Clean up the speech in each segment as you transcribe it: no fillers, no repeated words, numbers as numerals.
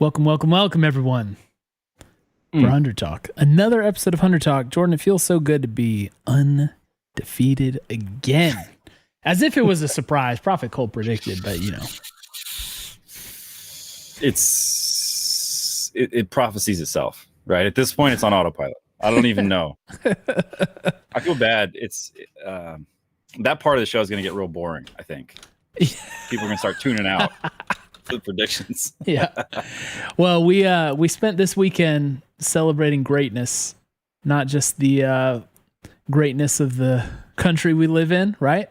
Welcome, welcome, welcome, everyone, for Hunter Talk. Another episode of Hunter Talk. Jordan, it feels so good to be undefeated again. As if it was a surprise. Prophet Cole predicted, but you know. It prophesies itself, right? At this point, it's on autopilot. I don't even know. I feel bad. It's that part of the show is going to get real boring, I think. People are going to start tuning out. The predictions. Yeah. Well, we spent this weekend celebrating greatness, not just the greatness of the country we live in, right?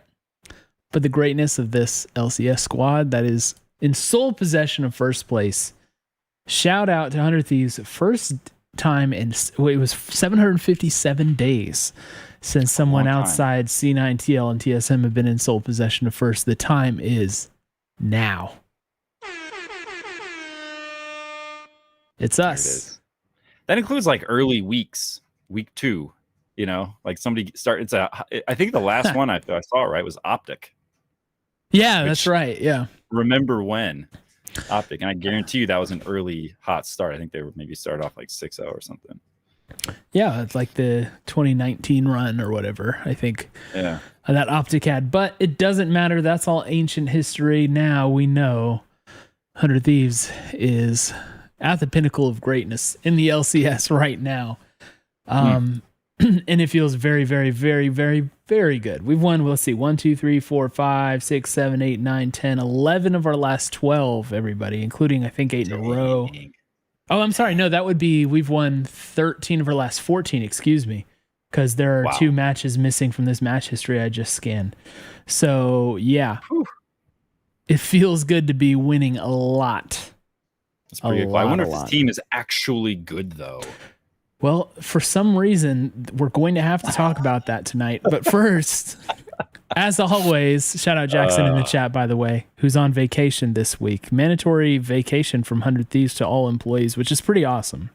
But the greatness of this LCS squad that is in sole possession of first place. Shout out to Hunter Thieves. First time in it was 757 days since someone outside C9TL and TSM have been in sole possession of first. The time is now. It's us. That includes like early weeks, week 2, you know, like somebody start. I think the last one I saw, right, was Optic. Yeah, that's right. Yeah. Remember when Optic, and I guarantee you that was an early hot start. I think they were maybe started off like 6-0 or something. Yeah, it's like the 2019 run or whatever, I think. Yeah. That Optic had, but it doesn't matter. That's all ancient history. Now we know Hunter Thieves is at the pinnacle of greatness in the LCS right now. And it feels very, very, very, very, very good. We've won, let's see, 1, 2, 3, 4, 5, 6, 7, 8, 9, 10, 11 of our last 12, everybody, including, I think, 8 in a row. Oh, I'm sorry. No, that would be, we've won 13 of our last 14, excuse me, because there are 2 matches missing from this match history I just scanned. So, yeah. Whew. It feels good to be winning a lot. That's pretty good. I wonder if this team is actually good, though. Well, for some reason, we're going to have to talk about that tonight. But first, as always, shout out Jackson in the chat, by the way, who's on vacation this week. Mandatory vacation from 100 Thieves to all employees, which is pretty awesome.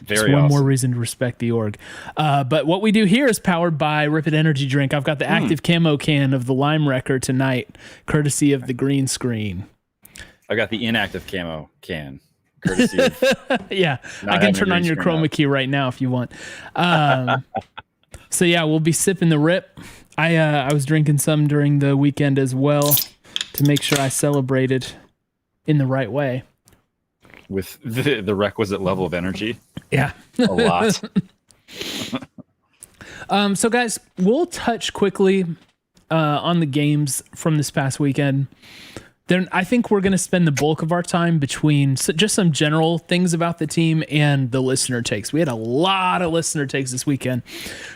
Very one awesome. more reason to respect the org. But what we do here is powered by Ripid Energy Drink. I've got the active camo can of the Lime Wrecker tonight, courtesy of the green screen. I got the inactive camo can. Courtesy of yeah, I can turn on your chroma key right now if you want. So yeah, we'll be sipping the Rip. I was drinking some during the weekend as well to make sure I celebrated in the right way. With the requisite level of energy. Yeah. A lot. So guys, we'll touch quickly on the games from this past weekend. Then I think we're going to spend the bulk of our time between just some general things about the team and the listener takes. We had a lot of listener takes this weekend,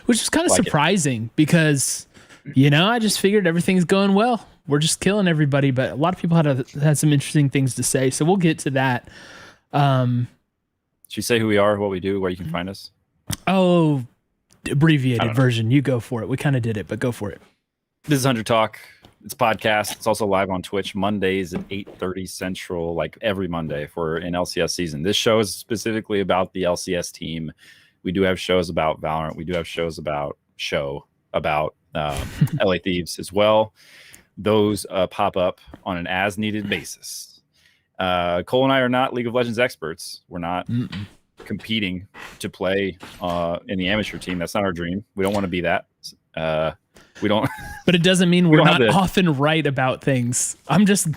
which is kind of surprising because, you know, I just figured everything's going well. We're just killing everybody, but a lot of people had some interesting things to say. So we'll get to that. Should you say who we are, what we do, where you can find us? Oh, abbreviated version. You go for it. We kind of did it, but go for it. This is Hunter Talk. It's a podcast. It's also live on Twitch Mondays at 8:30 Central, like every Monday if we're in LCS season. This show is specifically about the LCS team. We do have shows about Valorant. We do have shows about LA Thieves as well. Those pop up on an as-needed basis. Cole and I are not League of Legends experts. We're not competing to play in the amateur team. That's not our dream. We don't want to be that. We don't. But it doesn't mean we're not often right about things. I'm just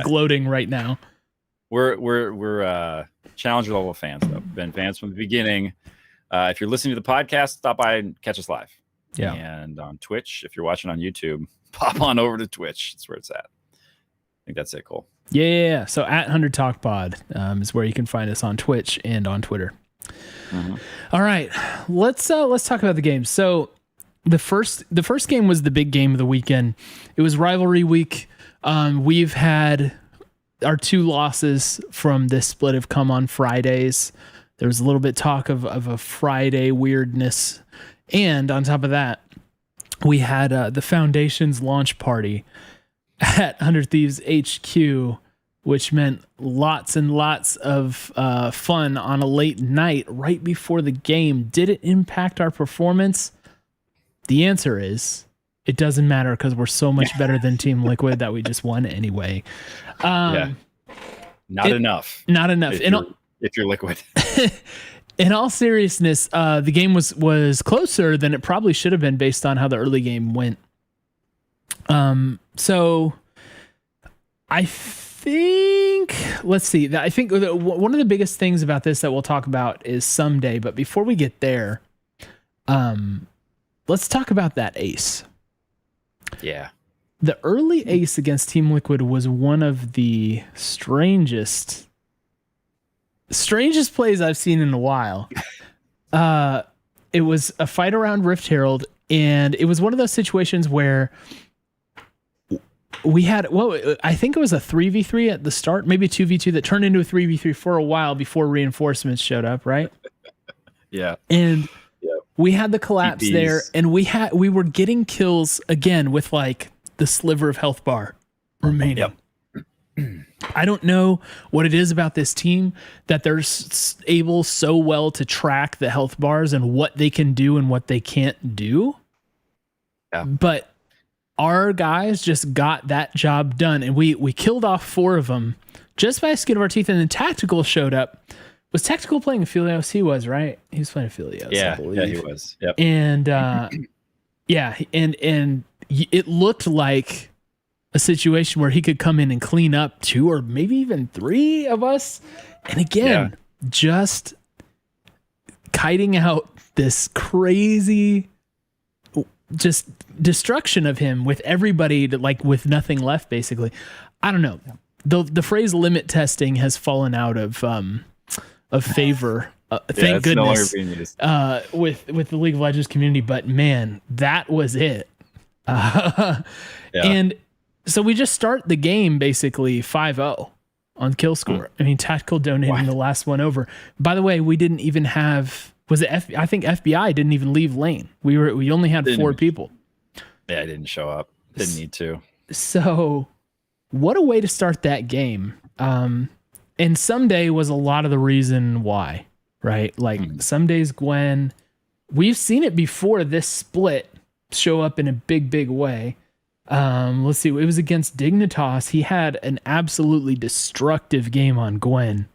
gloating right now. We're Challenger level fans though. Been fans from the beginning. If you're listening to the podcast, stop by and catch us live. Yeah. And on Twitch, if you're watching on YouTube, pop on over to Twitch. That's where it's at. I think that's it, Cole. Yeah. So at 100 Talk Pod is where you can find us on Twitch and on Twitter. All right, let's talk about the game. So the first game was the big game of the weekend. It was rivalry week. We've had our 2 losses from this split have come on Fridays. There was a little bit talk of a Friday weirdness. And on top of that, we had the Foundation's launch party at 100 Thieves HQ, which meant lots and lots of fun on a late night right before the game. Did it impact our performance? The answer is it doesn't matter because we're so much better than Team Liquid that we just won anyway. Not enough. Not enough. If you're liquid. In all seriousness, the game was closer than it probably should have been based on how the early game went. So I think, let's see. I think one of the biggest things about this that we'll talk about is someday. But before we get there, let's talk about that ace. Yeah. The early ace against Team Liquid was one of the strangest plays I've seen in a while. It was a fight around Rift Herald, and it was one of those situations where we had, I think it was a 3v3 at the start, maybe a 2v2 that turned into a 3v3 for a while before reinforcements showed up, right? Yeah. And we had the collapse there, and we were getting kills again with like the sliver of health bar remaining. Yep. I don't know what it is about this team that they're able so well to track the health bars and what they can do and what they can't do. Yeah. But our guys just got that job done, and we killed off 4 of them just by the skin of our teeth. And then Tactical showed up. Was Tactical playing Aphelios? He was, right? He was playing Aphelios. Yeah, he was. Yep. And and it looked like a situation where he could come in and clean up 2 or maybe even 3 of us. And again, just kiting out this crazy just destruction of him with everybody with nothing left, basically. I don't know. The phrase limit testing has fallen out of favor. Thank goodness. No longer being used. With the League of Legends community, but man, that was it. And so we just start the game basically 5-0 on kill score. I mean, Tactical donating the last one over. By the way, we didn't even have, I think FBI didn't even leave lane. We only had 4 people. Yeah, I didn't show up. Didn't need to. So what a way to start that game. And someday was a lot of the reason why, right? Like some days Gwen, we've seen it before this split show up in a big way. Let's see. It was against Dignitas. He had an absolutely destructive game on Gwen.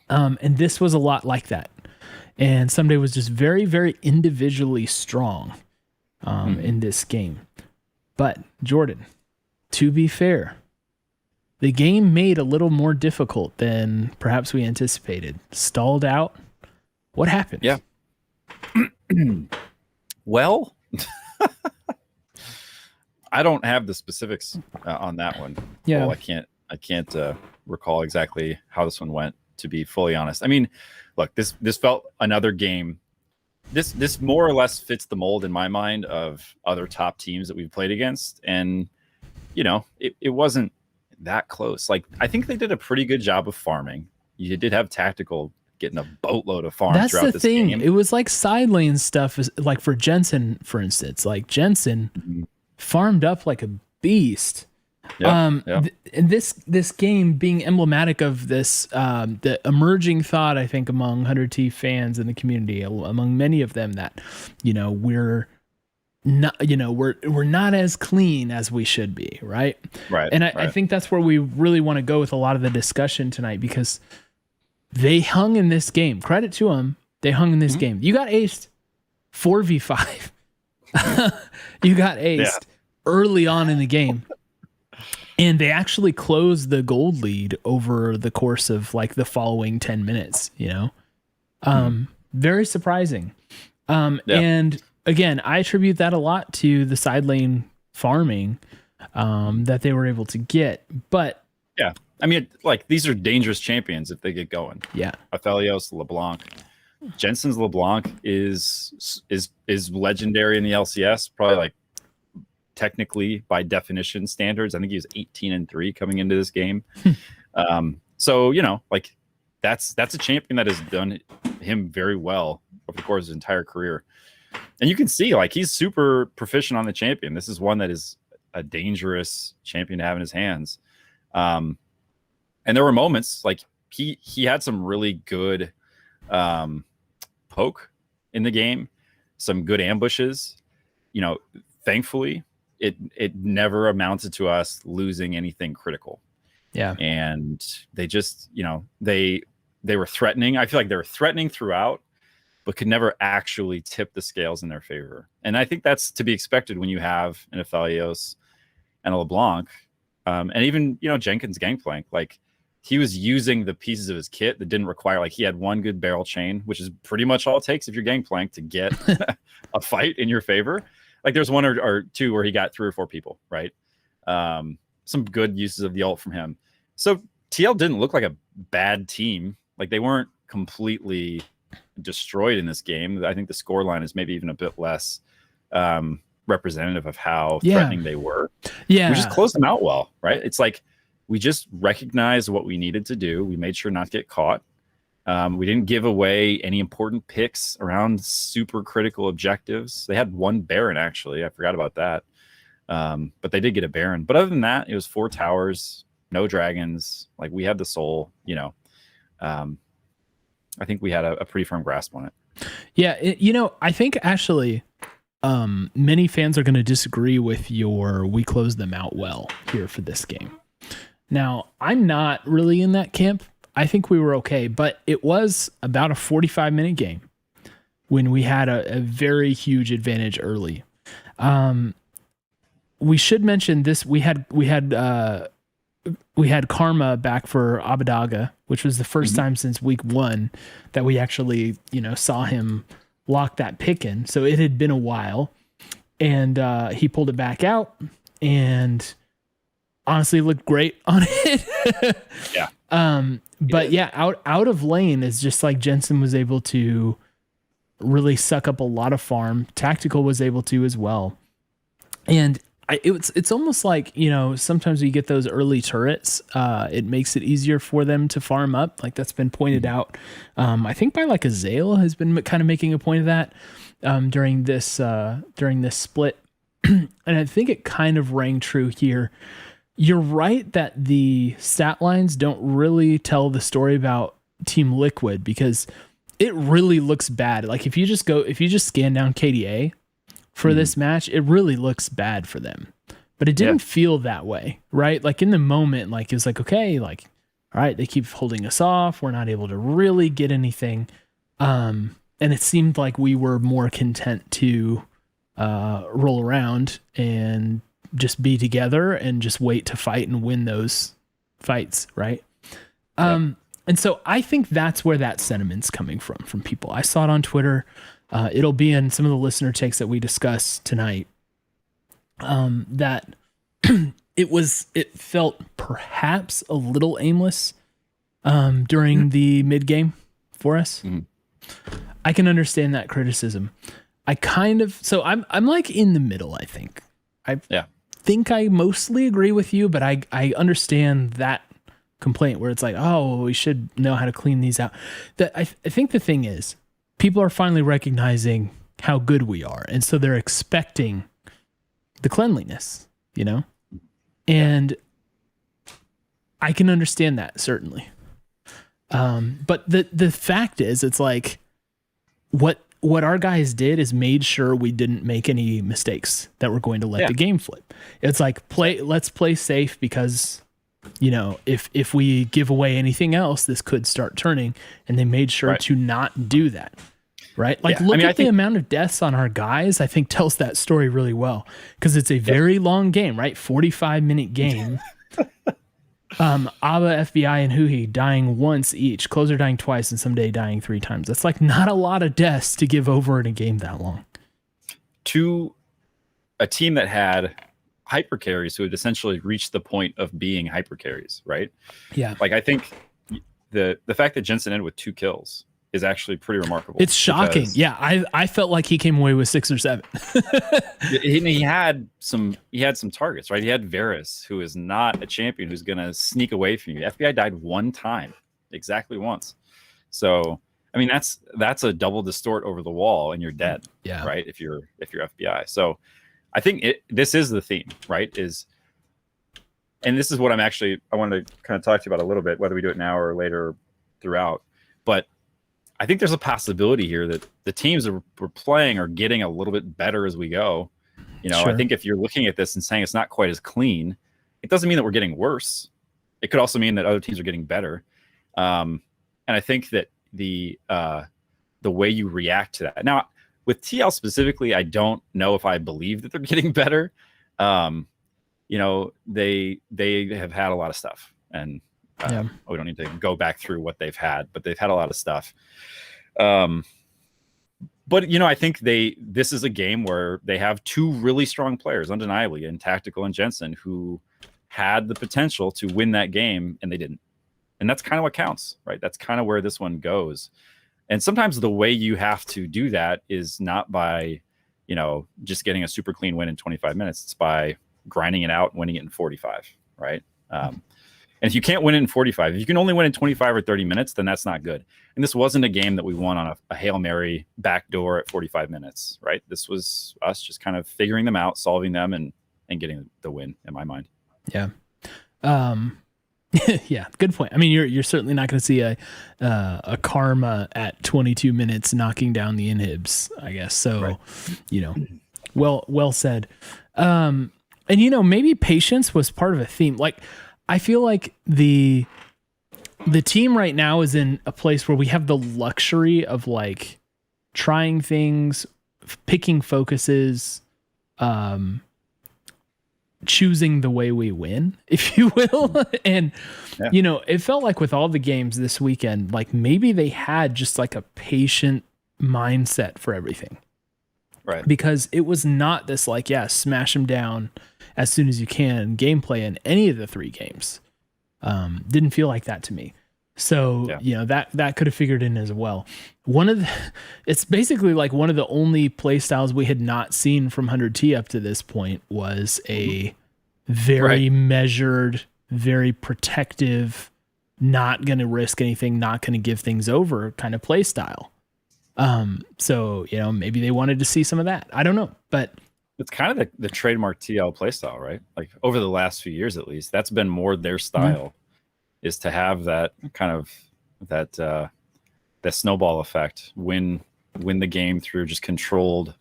And this was a lot like that. And Someday was just very, very individually strong in this game. But Jordan, to be fair, the game made a little more difficult than perhaps we anticipated. Stalled out. What happened? Yeah. Well, I don't have the specifics on that one. Yeah, well, I can't recall exactly how this one went, to be fully honest. I mean, look, this felt another game. This more or less fits the mold in my mind of other top teams that we've played against, and it wasn't that close. Like, I think they did a pretty good job of farming. You did have Tactical getting a boatload of farm. That's throughout the thing. Game. It was like side lane stuff, like for Jensen, for instance. Like Jensen farmed up like a beast. And this game being emblematic of this, the emerging thought, I think, among 100T fans in the community, among many of them, that we're not, we're not as clean as we should be, right? Right. And I think that's where we really want to go with a lot of the discussion tonight, because they hung in this game. Credit to them, they hung in this game. You got aced 4v5. You got aced early on in the game. And they actually closed the gold lead over the course of like the following 10 minutes, very surprising. And again, I attribute that a lot to the side lane farming that they were able to get. But yeah, I mean, like, these are dangerous champions if they get going. Yeah. Aphelios, LeBlanc. Jensen's LeBlanc is legendary in the LCS, probably like technically by definition standards. I think he was 18-3 coming into this game. So, like that's a champion that has done him very well over the course of his entire career. And you can see, like, he's super proficient on the champion. This is one that is a dangerous champion to have in his hands. And there were moments like he had some really good poke in the game, some good ambushes. Thankfully, it never amounted to us losing anything critical. Yeah. And they just, they were threatening. I feel like they were threatening throughout, but could never actually tip the scales in their favor. And I think that's to be expected when you have an Aphelios and a LeBlanc, and even, Jenkins Gangplank. Like, he was using the pieces of his kit that didn't require, like, he had one good barrel chain, which is pretty much all it takes if you're Gangplank to get a fight in your favor. Like, there's one or two where he got 3 or 4 people, right? Some good uses of the ult from him. So TL didn't look like a bad team. Like, they weren't completely destroyed in this game. I think the scoreline is maybe even a bit less representative of how threatening they were. Yeah. We just closed them out well, right? It's like, we just recognized what we needed to do. We made sure not to get caught. We didn't give away any important picks around super critical objectives. They had 1 Baron, actually. I forgot about that. But they did get a Baron. But other than that, it was 4 towers, no dragons. Like, we had the soul, I think we had a pretty firm grasp on it. Yeah. I think actually many fans are going to disagree with we closed them out well here for this game. Now, I'm not really in that camp. I think we were okay, but it was about a 45-minute game when we had a very huge advantage early. We should mention this. We had Karma back for Abadaga, which was the first time since week 1 that we actually, saw him lock that pick in. So it had been a while, and he pulled it back out, and honestly looked great on it. Yeah. But yeah, out of lane is just like Jensen was able to really suck up a lot of farm. Tactical was able to as well. And it's almost like, sometimes you get those early turrets, it makes it easier for them to farm up. Like, that's been pointed out. I think by like Azale has been kind of making a point of that during this split. And I think it kind of rang true here. You're right that the stat lines don't really tell the story about Team Liquid, because it really looks bad. Like, if you just scan down KDA for this match, it really looks bad for them. But it didn't feel that way, right? Like, in the moment, like, it was like, okay, like, all right, they keep holding us off. We're not able to really get anything. And it seemed like we were more content to roll around and just be together and just wait to fight and win those fights, right? And so I think that's where that sentiment's coming from people. I saw it on Twitter. It'll be in some of the listener takes that we discuss tonight. That it felt perhaps a little aimless during the mid game for us. I can understand that criticism. I'm like in the middle, I think. I think I mostly agree with you, but I understand that complaint where it's like, oh, we should know how to clean these out. I think the thing is, people are finally recognizing how good we are, and so they're expecting the cleanliness, and I can understand that, certainly. But the fact is, it's like what our guys did is made sure we didn't make any mistakes that were going to let the game flip. It's like, let's play safe, because if we give away anything else, this could start turning, and they made sure to not do that. Right? Like, look at the amount of deaths on our guys, I think tells that story really well, because it's a very long game, right? 45-minute game. Abba, FBI, and Huhi dying once each, Closer dying twice, and Someday dying 3 times. That's like not a lot of deaths to give over in a game that long. To a team that had hyper carries who had essentially reached the point of being hyper carries, right? Yeah. Like, I think the fact that Jensen ended with 2 kills is actually pretty remarkable. It's shocking. Yeah, I felt like he came away with 6 or 7. he had some targets, right? He had Varus, who is not a champion, who's gonna sneak away from you. FBI died 1 time, exactly once. So I mean, that's a double distort over the wall, and you're dead. Yeah. Right. If you're FBI. So I think this is the theme, right? And this is what I wanted to kind of talk to you about a little bit, whether we do it now or later throughout. But I think there's a possibility here that the teams that we're playing are getting a little bit better as we go. Sure. I think if you're looking at this and saying it's not quite as clean, it doesn't mean that we're getting worse. it could also mean that other teams are getting better. And I think that the way you react to that. Now, with TL specifically, I don't know if I believe that they're getting better. You know, they have had a lot of stuff, and we don't need to go back through what they've had, but they've had a lot of stuff. But you know, I think this is a game where they have two really strong players, undeniably, in Tactical and Jensen, who had the potential to win that game, and they didn't. And that's kind of what counts, right? That's kind of where this one goes. And sometimes the way you have to do that is not by, you know, just getting a super clean win in 25 minutes. It's by grinding it out and winning it in 45, right? And if you can't win it in 45, if you can only win in 25 or 30 minutes, then that's not good. And this wasn't a game that we won on a Hail Mary backdoor at 45 minutes, right? This was us just kind of figuring them out, solving them, and getting the win, in my mind. Yeah. Yeah, good point. I mean, you're certainly not going to see a Karma at 22 minutes knocking down the inhibs, I guess. So, right. You know, well said. And you know, maybe patience was part of a theme. Like, I feel like the team right now is in a place where we have the luxury of like trying things, picking focuses, choosing the way we win, if you will. And, you know, it felt like with all the games this weekend, like maybe they had just like a patient mindset for everything. Right. Because it was not this like, smash them down as soon as you can gameplay in any of the three games. Didn't feel like that to me. So, you know, that could have figured in as well. It's basically like one of the only play styles we had not seen from 100T up to this point was a very measured, very protective, not going to risk anything, not going to give things over kind of play style. So, you know, maybe they wanted to see some of that. I don't know, but it's kind of the trademark TL play style, right? Like over the last few years, at least, that's been more their style. Is to have that kind of that snowball effect, win the game through just controlled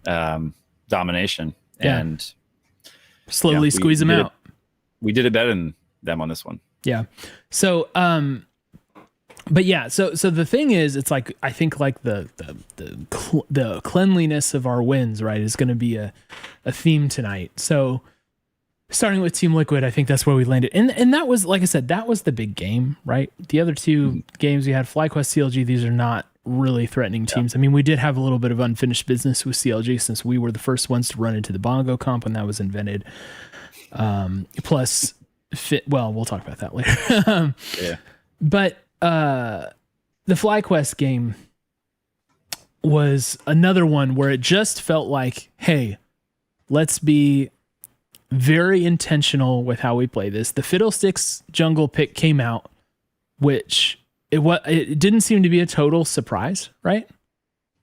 domination, and slowly squeeze them out. We did it better than them on this one. Yeah. So, but yeah, so the thing is, it's like I think like the cleanliness of our wins, right, is going to be a theme tonight. So. Starting with Team Liquid, I think that's where we landed. And that was, like I said, that was the big game, right? The other two games we had, FlyQuest, CLG, these are not really threatening teams. I mean, we did have a little bit of unfinished business with CLG since we were the first ones to run into the bongo comp when that was invented. Plus, we'll talk about that later. But the FlyQuest game was another one where it just felt like, hey, let's be very intentional with how we play this. The Fiddlesticks jungle pick came out, which it didn't seem to be a total surprise, right?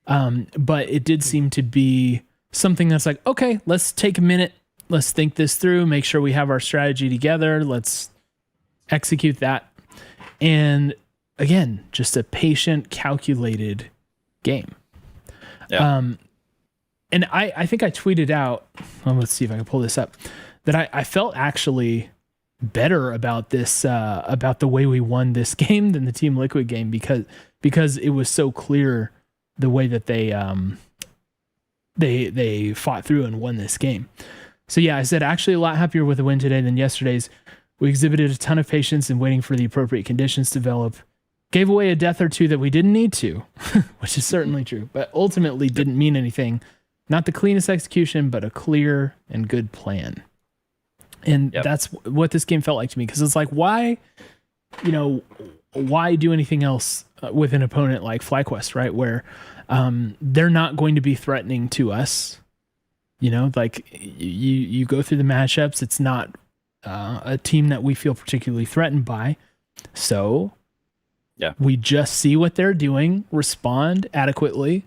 But it did seem to be something that's like, okay, let's take a minute, let's think this through, make sure we have our strategy together, let's execute that. And again, just a patient, calculated game. And I think I tweeted out, let's see if I can pull this up, that I felt actually better about this, about the way we won this game than the Team Liquid game because it was so clear the way that they fought through and won this game. So yeah, I said actually a lot happier with the win today than yesterday's. We exhibited a ton of patience in waiting for the appropriate conditions to develop. Gave away a death or two that we didn't need to, which is certainly true, but ultimately didn't mean anything. Not the cleanest execution, but a clear and good plan. And that's what this game felt like to me. Because it's like, why do anything else with an opponent like FlyQuest, right? Where they're not going to be threatening to us. You know, like you go through the matchups. It's not a team that we feel particularly threatened by. So we just see what they're doing, respond adequately,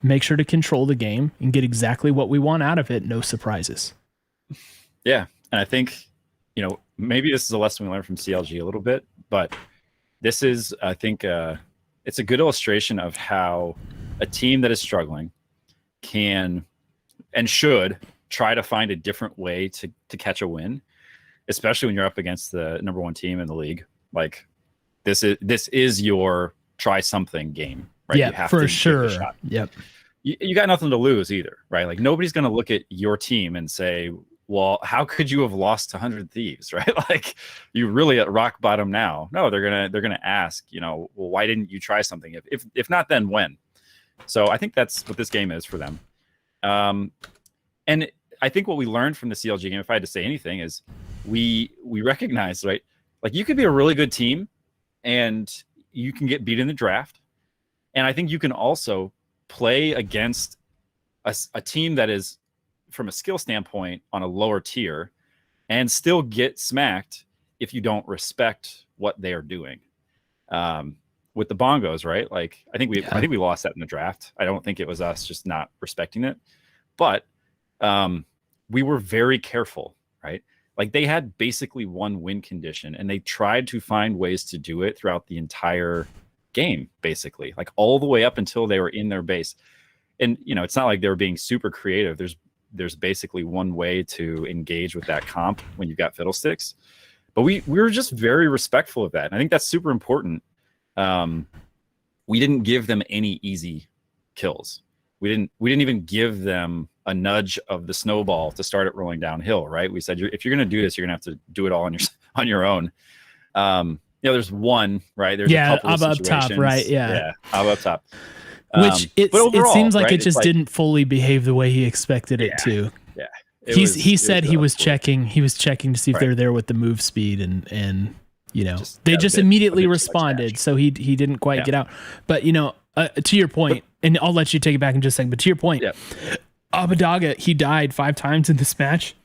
make sure to control the game and get exactly what we want out of it. No surprises. Yeah. And I think, you know, maybe this is a lesson we learned from CLG a little bit, but this is, I think, it's a good illustration of how a team that is struggling can and should try to find a different way to catch a win. especially when you're up against the number 1 team in the league. Like this is your try something game, right? Yeah, you have for to sure. give it a shot. Yep. You got nothing to lose either, right? Like nobody's going to look at your team and say, well, how could you have lost to 100 Thieves, right? Like you really at rock bottom now. No, they're gonna ask, well, why didn't you try something? If not, then when? So I think that's what this game is for them. And I think what we learned from the CLG game, if I had to say anything, is we recognize, right? Like you could be a really good team and you can get beat in the draft. And I think you can also play against a team that is, from a skill standpoint, on a lower tier and still get smacked if you don't respect what they are doing. With the bongos, right? Like I think we lost that in the draft. I don't think it was us just not respecting it, but we were very careful, right? Like they had basically one win condition and they tried to find ways to do it throughout the entire game, basically, like all the way up until they were in their base. And it's not like they were being super creative. There's basically one way to engage with that comp when you've got fiddlesticks, but we were just very respectful of that, and I think that's super important. We didn't give them any easy kills. We didn't even give them a nudge of the snowball to start it rolling downhill, right? We said, if you're going to do this, you're going to have to do it all on your own. There's one, right? There's a couple of up top, right? Yeah, up top. Which it seems like right, it just didn't fully behave the way he expected it to. Yeah. He said he was checking to see if they were there with the move speed and they just immediately responded. So he didn't quite get out. But to your point, and I'll let you take it back in just a second, but to your point, Abadaga, he died 5 times in this match.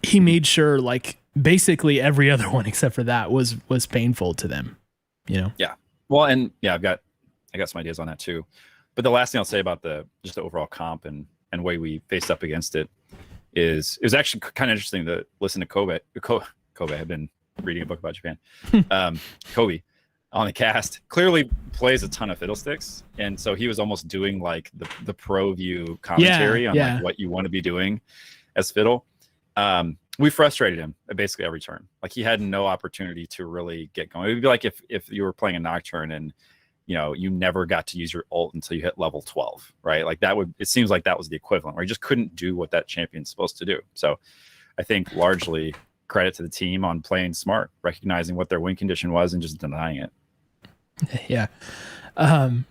He made sure like basically every other one except for that was painful to them. Yeah. Well, and I got some ideas on that too. But the last thing I'll say about the overall comp and way we faced up against it is it was actually kind of interesting to listen to Kobe. I've been reading a book about Japan. Kobe on the cast clearly plays a ton of fiddlesticks, and so he was almost doing like the pro view commentary on like what you want to be doing as fiddle. We frustrated him at basically every turn. Like he had no opportunity to really get going. It would be like if you were playing a nocturne and you never got to use your ult until you hit level 12, right? Like it seems like that was the equivalent where you just couldn't do what that champion's supposed to do. So I think largely credit to the team on playing smart, recognizing what their win condition was and just denying it. Yeah. I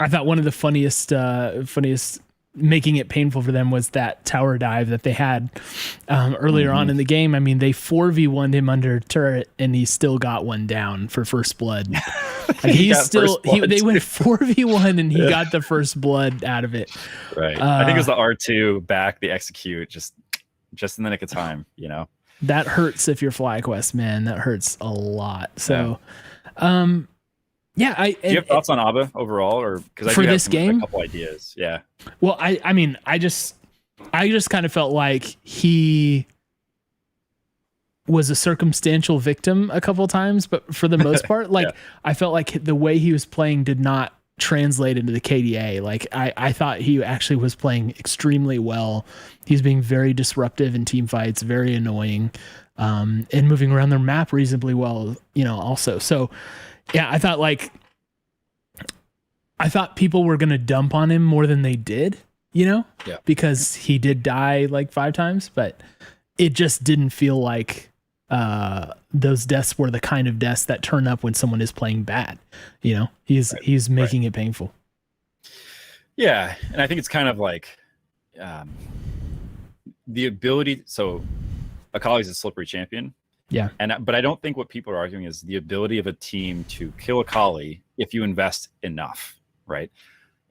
thought one of the funniest making it painful for them was that tower dive that they had earlier on in the game. I mean, they 4v1'd him under turret and he still got one down for first blood. Like they went 4v1 and he got the first blood out of it. Right. I think it was the R2 back, the execute, just in the nick of time, That hurts if you're FlyQuest, man. That hurts a lot. So, do you have thoughts on Abba overall, or because for this game, a couple ideas? Yeah. Well, I just kind of felt like he was a circumstantial victim a couple of times, but for the most part, I felt like the way he was playing did not translate into the KDA. Like I thought he actually was playing extremely well. He's being very disruptive in team fights, very annoying, and moving around their map reasonably well, also. So yeah, I thought people were going to dump on him more than they did, because he did die like 5 times, but it just didn't feel like those deaths were the kind of deaths that turn up when someone is playing bad. He's making it painful. Yeah. And I think it's kind of like the ability. So Akali's a slippery champion. Yeah. But I don't think what people are arguing is the ability of a team to kill Akali if you invest enough, right?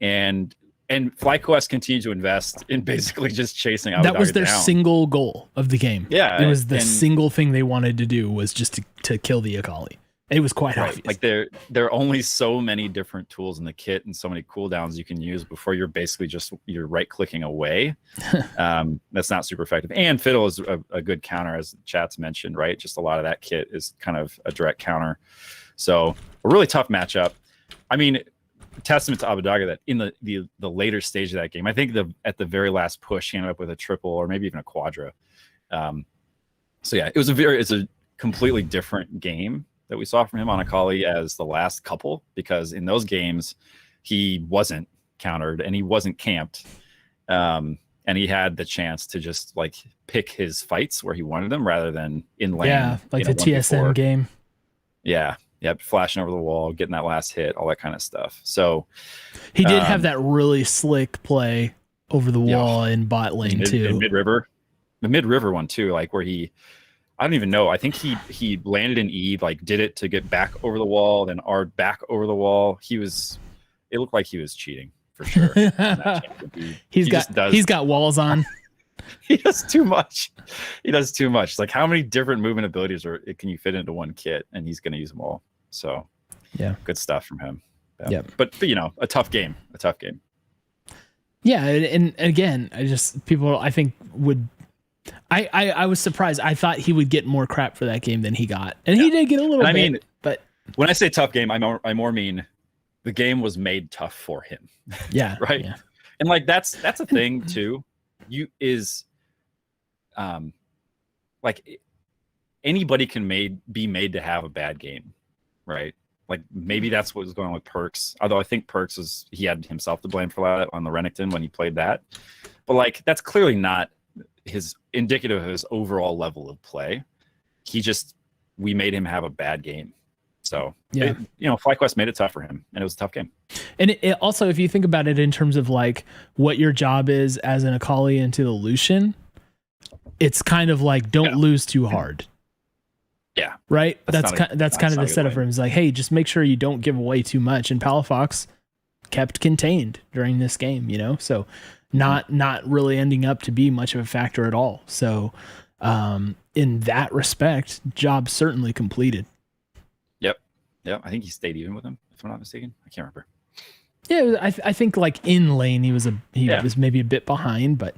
And FlyQuest continued to invest in basically just chasing Abadaga. That was their single goal of the game. Yeah. It was the single thing they wanted to do was just to kill the Akali. It was quite obvious. Like there are only so many different tools in the kit and so many cooldowns you can use before you're basically you're right clicking away. That's not super effective. And Fiddle is a good counter, as chat's mentioned, right? Just a lot of that kit is kind of a direct counter. So a really tough matchup. I mean, testament to Abadaga that in the later stage of that game, I think at the very last push, he ended up with a triple or maybe even a quadra. So yeah, it's a completely different game that we saw from him on Akali as the last couple, because in those games he wasn't countered and he wasn't camped. And he had the chance to just like pick his fights where he wanted them rather than in lane. Yeah, like the TSM game. Yeah. Yep. Flashing over the wall, getting that last hit, all that kind of stuff. So he did have that really slick play over the wall in bot lane too. In mid-river. The mid-river one too, like where I don't even know. I think he landed an E, like did it to get back over the wall, then R'd back over the wall. It looked like he was cheating for sure. He's got walls on. He does too much. It's like, how many different movement abilities can you fit into one kit? And he's going to use them all. So yeah, good stuff from him. Yeah. But a tough game. Yeah. And again, I was surprised. I thought he would get more crap for that game than he got. And he did get a little bit. I mean, but when I say tough game, I more mean the game was made tough for him. Yeah. Right. Yeah. And like, that's a thing too. Like anybody can be made to have a bad game. Right. Like maybe that's what was going on with Perks. Although I think Perks he had himself to blame for that on the Renekton when he played that. But like, that's clearly not his indicative of his overall level of play. We made him have a bad game. So yeah, FlyQuest made it tough for him, and it was a tough game. And it also, if you think about it in terms of like what your job is as an Akali into the Lucian, it's kind of like don't lose too hard. Yeah, right. That's kind of the setup for him. It's like, hey, just make sure you don't give away too much. And Palafox kept contained during this game, so not really ending up to be much of a factor at all. So in that respect, job certainly completed. Yeah, I think he stayed even with him, if I'm not mistaken. I can't remember. Yeah, I think like in lane he was maybe a bit behind, but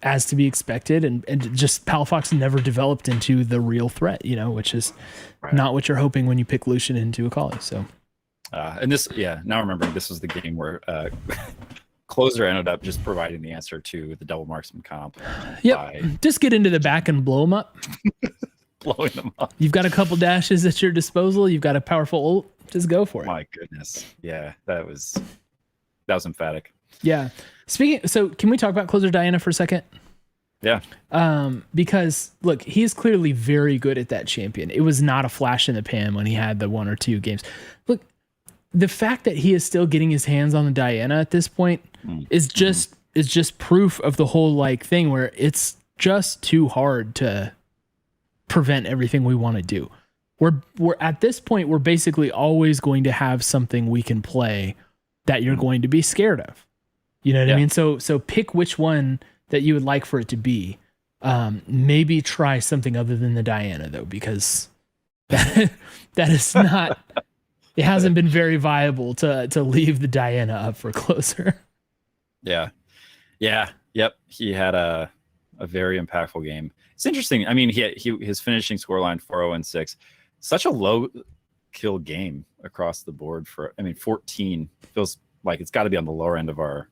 as to be expected, and just Palafox never developed into the real threat, which is not what you're hoping when you pick Lucian into Akali. So, and this, now remembering this was the game where Closer ended up just providing the answer to the double marksman comp. Yep, just get into the back and blow them up. Blowing them up. You've got a couple dashes at your disposal. You've got a powerful ult. Just go for it. My goodness. Yeah, that was emphatic. Yeah. So can we talk about Closer Diana for a second? Yeah. Because look, he's clearly very good at that champion. It was not a flash in the pan when he had the 1 or 2 games. Look, the fact that he is still getting his hands on the Diana at this point is just proof of the whole like thing where it's just too hard to prevent everything we want to do. We're at this point, we're basically always going to have something we can play that you're going to be scared of. You know what I mean? So pick which one that you would like for it to be. Maybe try something other than the Diana though, because that is not, it hasn't been very viable to leave the Diana up for Closer. Yeah. Yep. He had a very impactful game. It's interesting. I mean, his finishing scoreline 4-0-6, such a low kill game across the board 14 feels like it's got to be on the lower end of our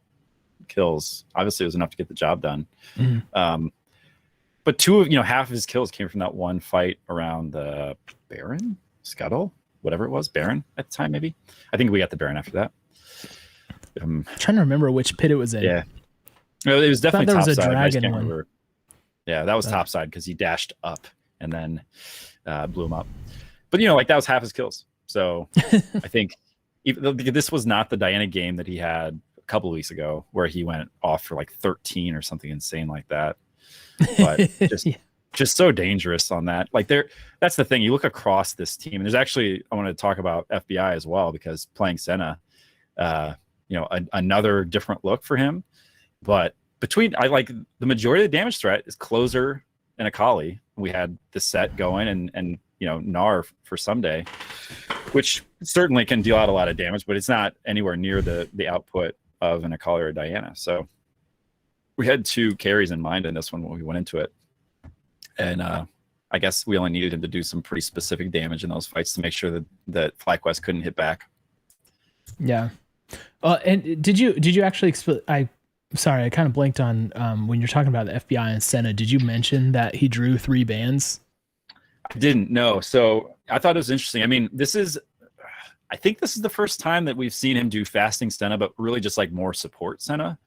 kills. Obviously, it was enough to get the job done. Mm-hmm. But half of his kills came from that one fight around the Baron, Scuttle, whatever it was, Baron at the time, maybe. I think we got the Baron after that. I'm trying to remember which pit it was in. Yeah, it was definitely top side. I just can't remember. Yeah, that was top side because he dashed up and then blew him up. But that was half his kills. So I think this was not the Diana game that he had a couple of weeks ago, where he went off for like 13 or something insane like that. But just so dangerous on that. Like that's the thing. You look across this team, and there's actually, I want to talk about FBI as well, because playing Senna, another different look for him. But I like the majority of the damage threat is Closer and Akali. We had the set going and Gnar for someday, which certainly can deal out a lot of damage, but it's not anywhere near the output of an Akali or a Diana. So we had 2 carries in mind in this one when we went into it. And I guess we only needed him to do some pretty specific damage in those fights to make sure that FlyQuest couldn't hit back. Yeah. And did you actually sorry, I kind of blanked on when you're talking about the FBI and Senna. Did you mention that he drew 3 bans Didn't know. So I thought it was interesting. I mean, I think this is the first time that we've seen him do fasting Senna, but really just like more support Senna.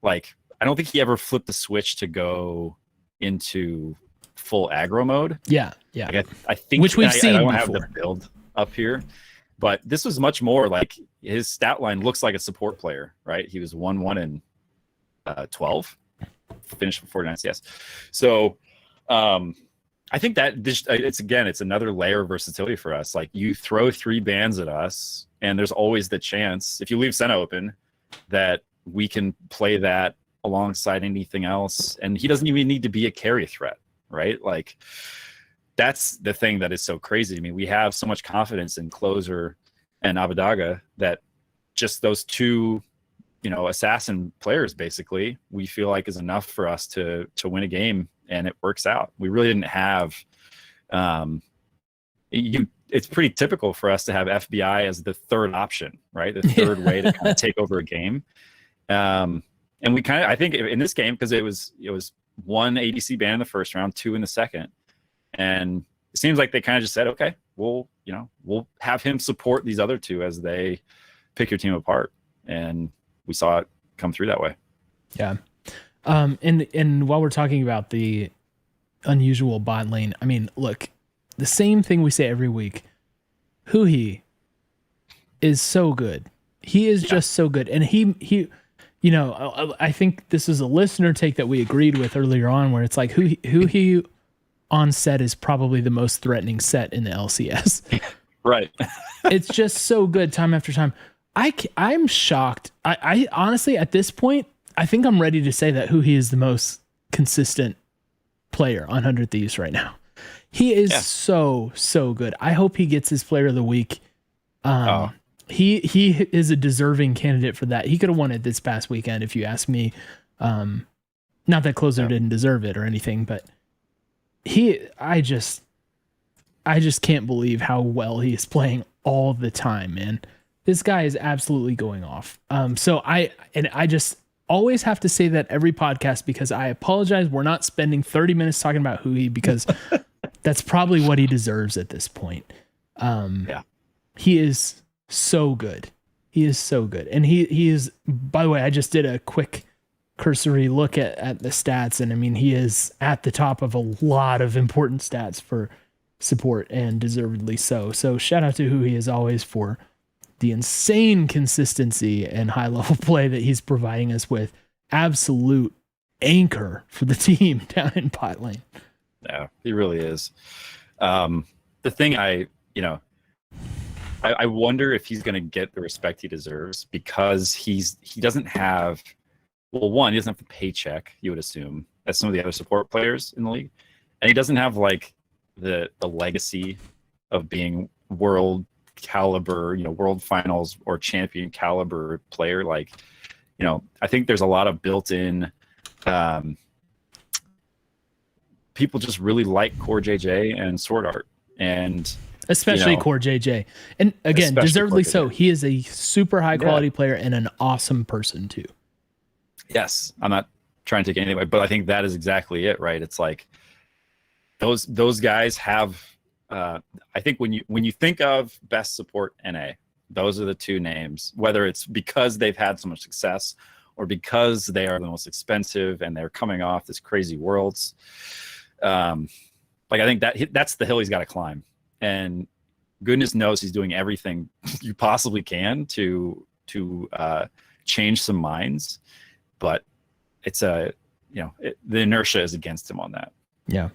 Like, I don't think he ever flipped the switch to go into full aggro mode. Yeah. Like I think, which we've seen I don't before. have the build up here, but this was much more like his stat line looks like a support player, right? He was 1-1 and 12, finished with 49 CS. So I think that it's another layer of versatility for us. Like, you throw 3 bans at us, and there's always the chance, if you leave Senna open, that we can play that alongside anything else, and he doesn't even need to be a carry threat, right? Like, that's the thing that is so crazy to me. We have so much confidence in Closer and Abadaga that just those 2, assassin players, basically, we feel like is enough for us to win a game, and it works out. We really didn't have it's pretty typical for us to have FBI as the third option, right? The third way to kind of take over a game. And we I think in this game, because it was 1 ADC ban in the first round, 2 in the second, and it seems like they kind of just said, okay, we'll have him support these other 2 as they pick your team apart, and we saw it come through that way. Yeah. And while we're talking about the unusual bot lane, I mean, look, the same thing we say every week. Huhi is so good. He is just so good, and he. I think this is a listener take that we agreed with earlier on, where it's like Huhi on set is probably the most threatening set in the LCS. Right. It's just so good time after time. I'm shocked. I honestly, at this point, I think I'm ready to say that Huhi is the most consistent player on 100 Thieves right now. He is so good. I hope he gets his player of the week. He is a deserving candidate for that. He could have won it this past weekend, if you ask me. Not that Closer didn't deserve it or anything, but I just can't believe how well he is playing all the time, man. This guy is absolutely going off. So I just always have to say that every podcast, because I apologize. We're not spending 30 minutes talking about Huhi, because that's probably what he deserves at this point. He is so good. He is so good. And he is, by the way, I just did a quick cursory look at the stats, and I mean, he is at the top of a lot of important stats for support, and deservedly so. So shout out to Huhi as always for the insane consistency and high level play that he's providing us with. Absolute anchor for the team down in bot lane. Yeah, he really is. The thing I wonder if he's going to get the respect he deserves, because he doesn't have, well, one, he doesn't have the paycheck, you would assume, as some of the other support players in the league, and he doesn't have like the legacy of being world caliber, world finals or champion caliber player. Like, I think there's a lot of built-in people just really like Core JJ and Sword Art, and especially Core JJ, and again, deservedly so. He is a super high quality player and an awesome person too. Yes, I'm not trying to take anything away, but I think that is exactly it, right? It's like those guys have. I think when you think of best support NA, those are the 2 names. Whether it's because they've had so much success, or because they are the most expensive and they're coming off this crazy Worlds. Like, I think that's the hill he's got to climb, and goodness knows he's doing everything you possibly can to change some minds, but it's the inertia is against him on that. Yeah.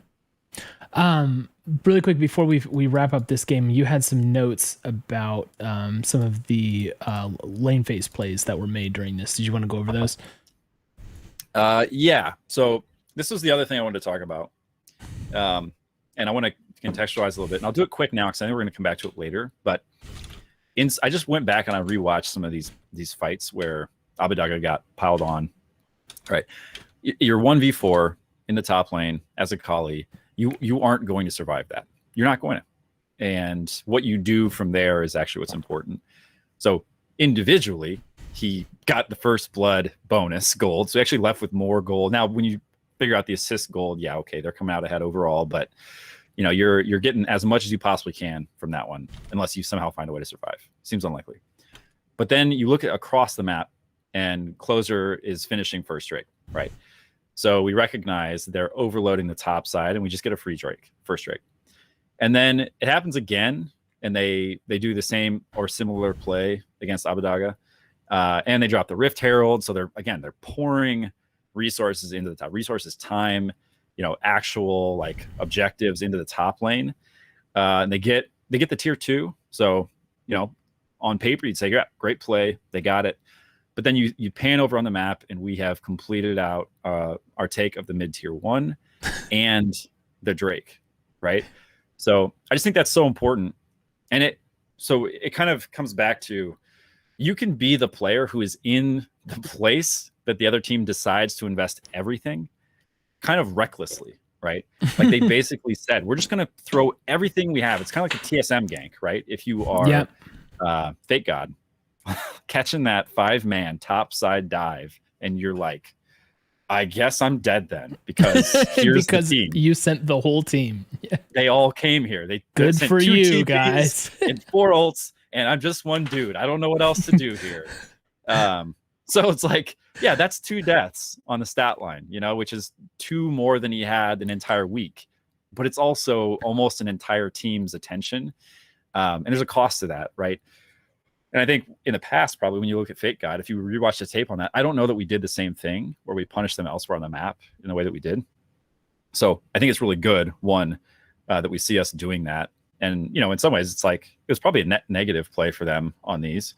Really quick before we wrap up this game, you had some notes about some of the lane phase plays that were made during this. Did you want to go over those? Yeah. So this was the other thing I wanted to talk about, and I want to contextualize a little bit. And I'll do it quick now, because I know we're going to come back to it later. But I just went back and I rewatched some of these fights where Abadaga got piled on. Right, you're 1v4 in the top lane as a Kali. You aren't going to survive that. You're not going to. And what you do from there is actually what's important. So individually, he got the first blood bonus gold. So he actually left with more gold. Now, when you figure out the assist gold, yeah, okay, they're coming out ahead overall. But you're getting as much as you possibly can from that one, unless you somehow find a way to survive. Seems unlikely. But then you look at across the map, and closer is finishing first Drake, right? So we recognize they're overloading the top side, and we just get a free Drake, first Drake. And then it happens again, and they do the same or similar play against Abbedagge, and they drop the Rift Herald. So they're pouring resources into the top, resources, time, actual like objectives into the top lane, and they get the tier 2. So on paper you'd say, yeah, great play, they got it. But then you pan over on the map, and we have completed out our take of the mid tier 1 and the Drake, right? So I just think that's so important. And it kind of comes back to, you can be the player who is in the place that the other team decides to invest everything kind of recklessly, right? Like they basically said, we're just going to throw everything we have. It's kind of like a TSM gank, right? If you are Fake God, catching that 5-man top side dive, and you're like, I guess I'm dead then, because here's the team. You sent the whole team. Yeah. They all came here. They good sent for 2 you TPs guys. and 4 ults, and I'm just one dude. I don't know what else to do here. So it's like, yeah, that's 2 deaths on the stat line, which is 2 more than he had an entire week. But it's also almost an entire team's attention. And there's a cost to that, right? And I think in the past, probably when you look at Fake God, if you rewatch the tape on that, I don't know that we did the same thing where we punished them elsewhere on the map in the way that we did. So I think it's really good, one, that we see us doing that. And, in some ways, it's like, it was probably a net negative play for them on these.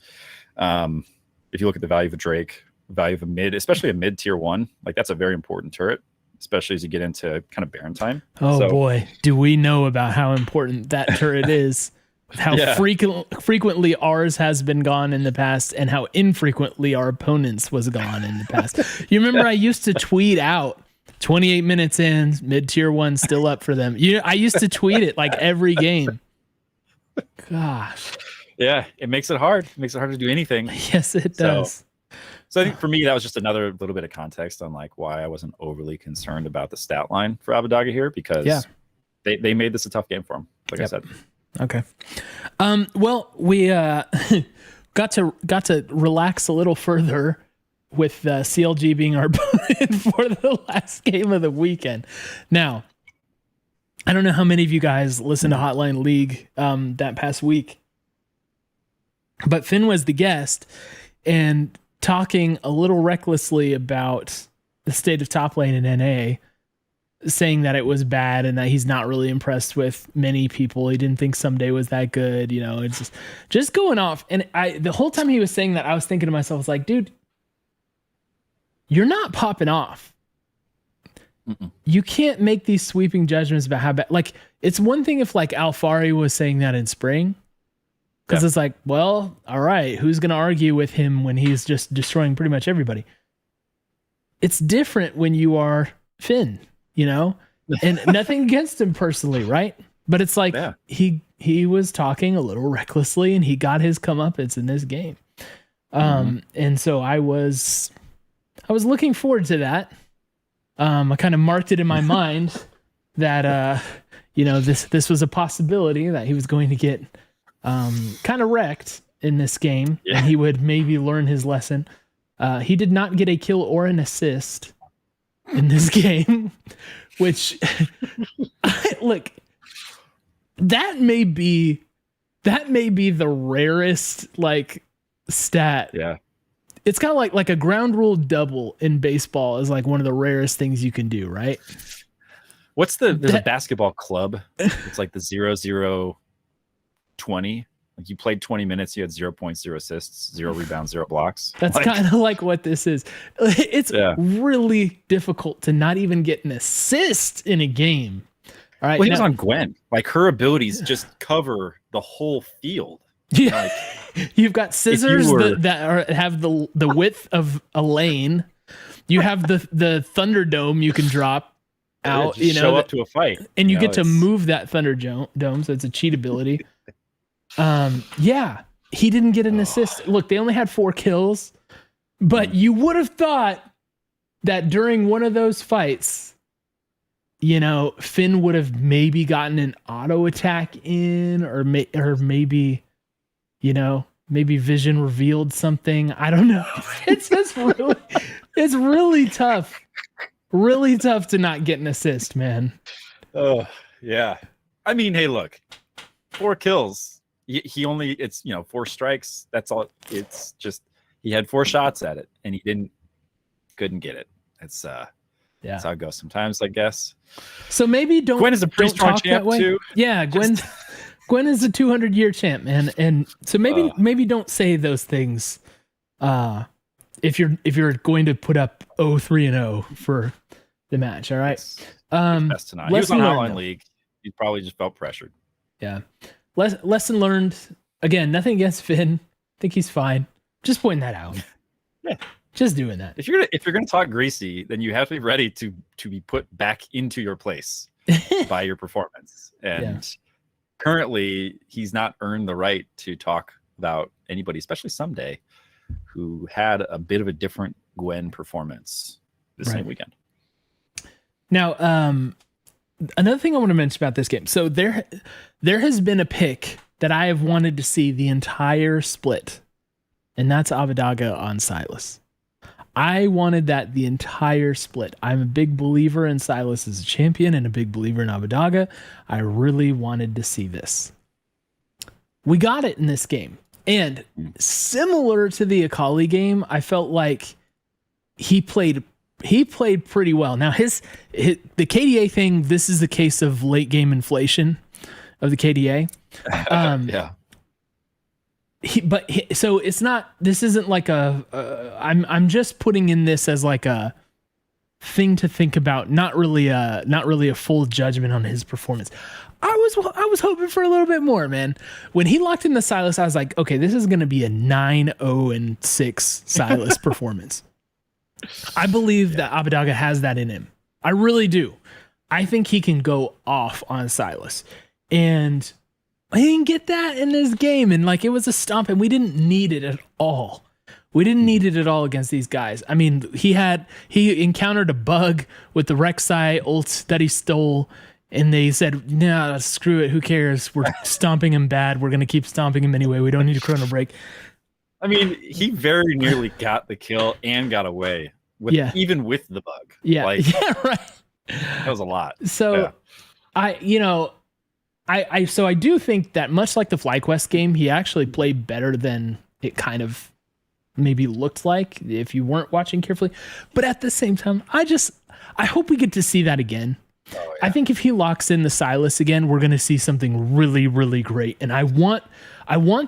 If you look at the value of a Drake, value of a mid, especially a mid tier 1, like that's a very important turret, especially as you get into kind of Baron time. Oh boy, do we know about how important that turret is. How frequently ours has been gone in the past, and how infrequently our opponents was gone in the past. You remember I used to tweet out 28 minutes in, mid tier 1 still up for them. I used to tweet it like every game. Gosh. Yeah, it makes it hard. It makes it hard to do anything. Yes, it does. So I think for me, that was just another little bit of context on like why I wasn't overly concerned about the stat line for Abbedagge here, because they made this a tough game for him, like I said. Okay. Well, we got to relax a little further with CLG being our opponent for the last game of the weekend. Now, I don't know how many of you guys listened to Hotline League that past week, but Finn was the guest and talking a little recklessly about the state of top lane in NA, saying that it was bad and that he's not really impressed with many people. He didn't think Someday was that good. It's just going off. And the whole time he was saying that, I was thinking to myself, I was like, dude, you're not popping off. You can't make these sweeping judgments about how bad, like, it's one thing if like Alfari was saying that in spring, because it's like, well, all right, who's going to argue with him when he's just destroying pretty much everybody? It's different when you are Finn, and nothing against him personally, right? But it's like he was talking a little recklessly, and he got his comeuppance in this game. And so I was looking forward to that. I kind of marked it in my mind that this was a possibility that he was going to get kind of wrecked in this game, and he would maybe learn his lesson. He did not get a kill or an assist in this game, which look, that may be the rarest like stat. Yeah. It's kind of like a ground rule double in baseball is like one of the rarest things you can do, right? There's a basketball club. It's like the 0-0-20. Like you played 20 minutes, you had 0 points, 0 assists, 0 rebounds, 0 blocks. That's kind of like what this is. It's really difficult to not even get an assist in a game. All right. Well, he was on Gwen. Like her abilities just cover the whole field. Yeah. Like, you've got scissors that have the width of a lane. You have the Thunderdome you can drop out. Show up to a fight, and you get to move that Thunderdome, so it's a cheat ability. He didn't get an assist. Look, they only had 4 kills, but you would have thought that during one of those fights, Finn would have maybe gotten an auto attack in, or maybe, maybe Vision revealed something. I don't know. It's just it's really tough. Really tough to not get an assist, man. Oh, yeah. I mean, hey, look, 4 kills. He only, it's, 4 strikes. That's all. It's just, he had 4 shots at it and he couldn't get it. It's, that's how it goes sometimes, I guess. So maybe Gwen is a pretty strong champ too. Yeah, Gwen is a 200-year champ, man. And so maybe don't say those things if you're going to put up 0-3-0 for the match, all right? Best to not. He was on Hotline League. He probably just felt pressured. Yeah. Lesson learned. Again, nothing against Finn. I think he's fine. Just pointing that out. Yeah. Just doing that. If you're gonna talk greasy, then you have to be ready to be put back into your place by your performance. And currently, he's not earned the right to talk about anybody, especially someday, who had a bit of a different Gwen performance this same weekend. Now, another thing I want to mention about this game. So there has been a pick that I have wanted to see the entire split, and that's Abadaga on Sylas. I wanted that the entire split. I'm a big believer in Sylas as a champion and a big believer in Abadaga. I really wanted to see this. We got it in this game. And similar to the Akali game, I felt like he played pretty well. Now the KDA thing, this is the case of late game inflation of the KDA. Yeah. So it's not, this isn't like I'm just putting in this as like a thing to think about, not really a full judgment on his performance. I was hoping for a little bit more, man. When he locked in the Sylas, I was like, okay, this is going to be a 9-0-6 Sylas performance. I believe that Abadaga has that in him. I really do. I think he can go off on Sylas. And I didn't get that in this game. And like, it was a stomp and we didn't need it at all. We didn't need it at all against these guys. I mean, he encountered a bug with the Rek'Sai ult that he stole. And they said, nah, screw it. Who cares? We're stomping him bad. We're going to keep stomping him anyway. We don't need a chrono break. I mean, he very nearly got the kill and got away even with the bug. Yeah. Like, right. That was a lot. So I do think that much like the FlyQuest game, he actually played better than it kind of maybe looked like if you weren't watching carefully. But at the same time, I hope we get to see that again. Oh, yeah. I think if he locks in the Sylas again, we're going to see something really, really great. And I want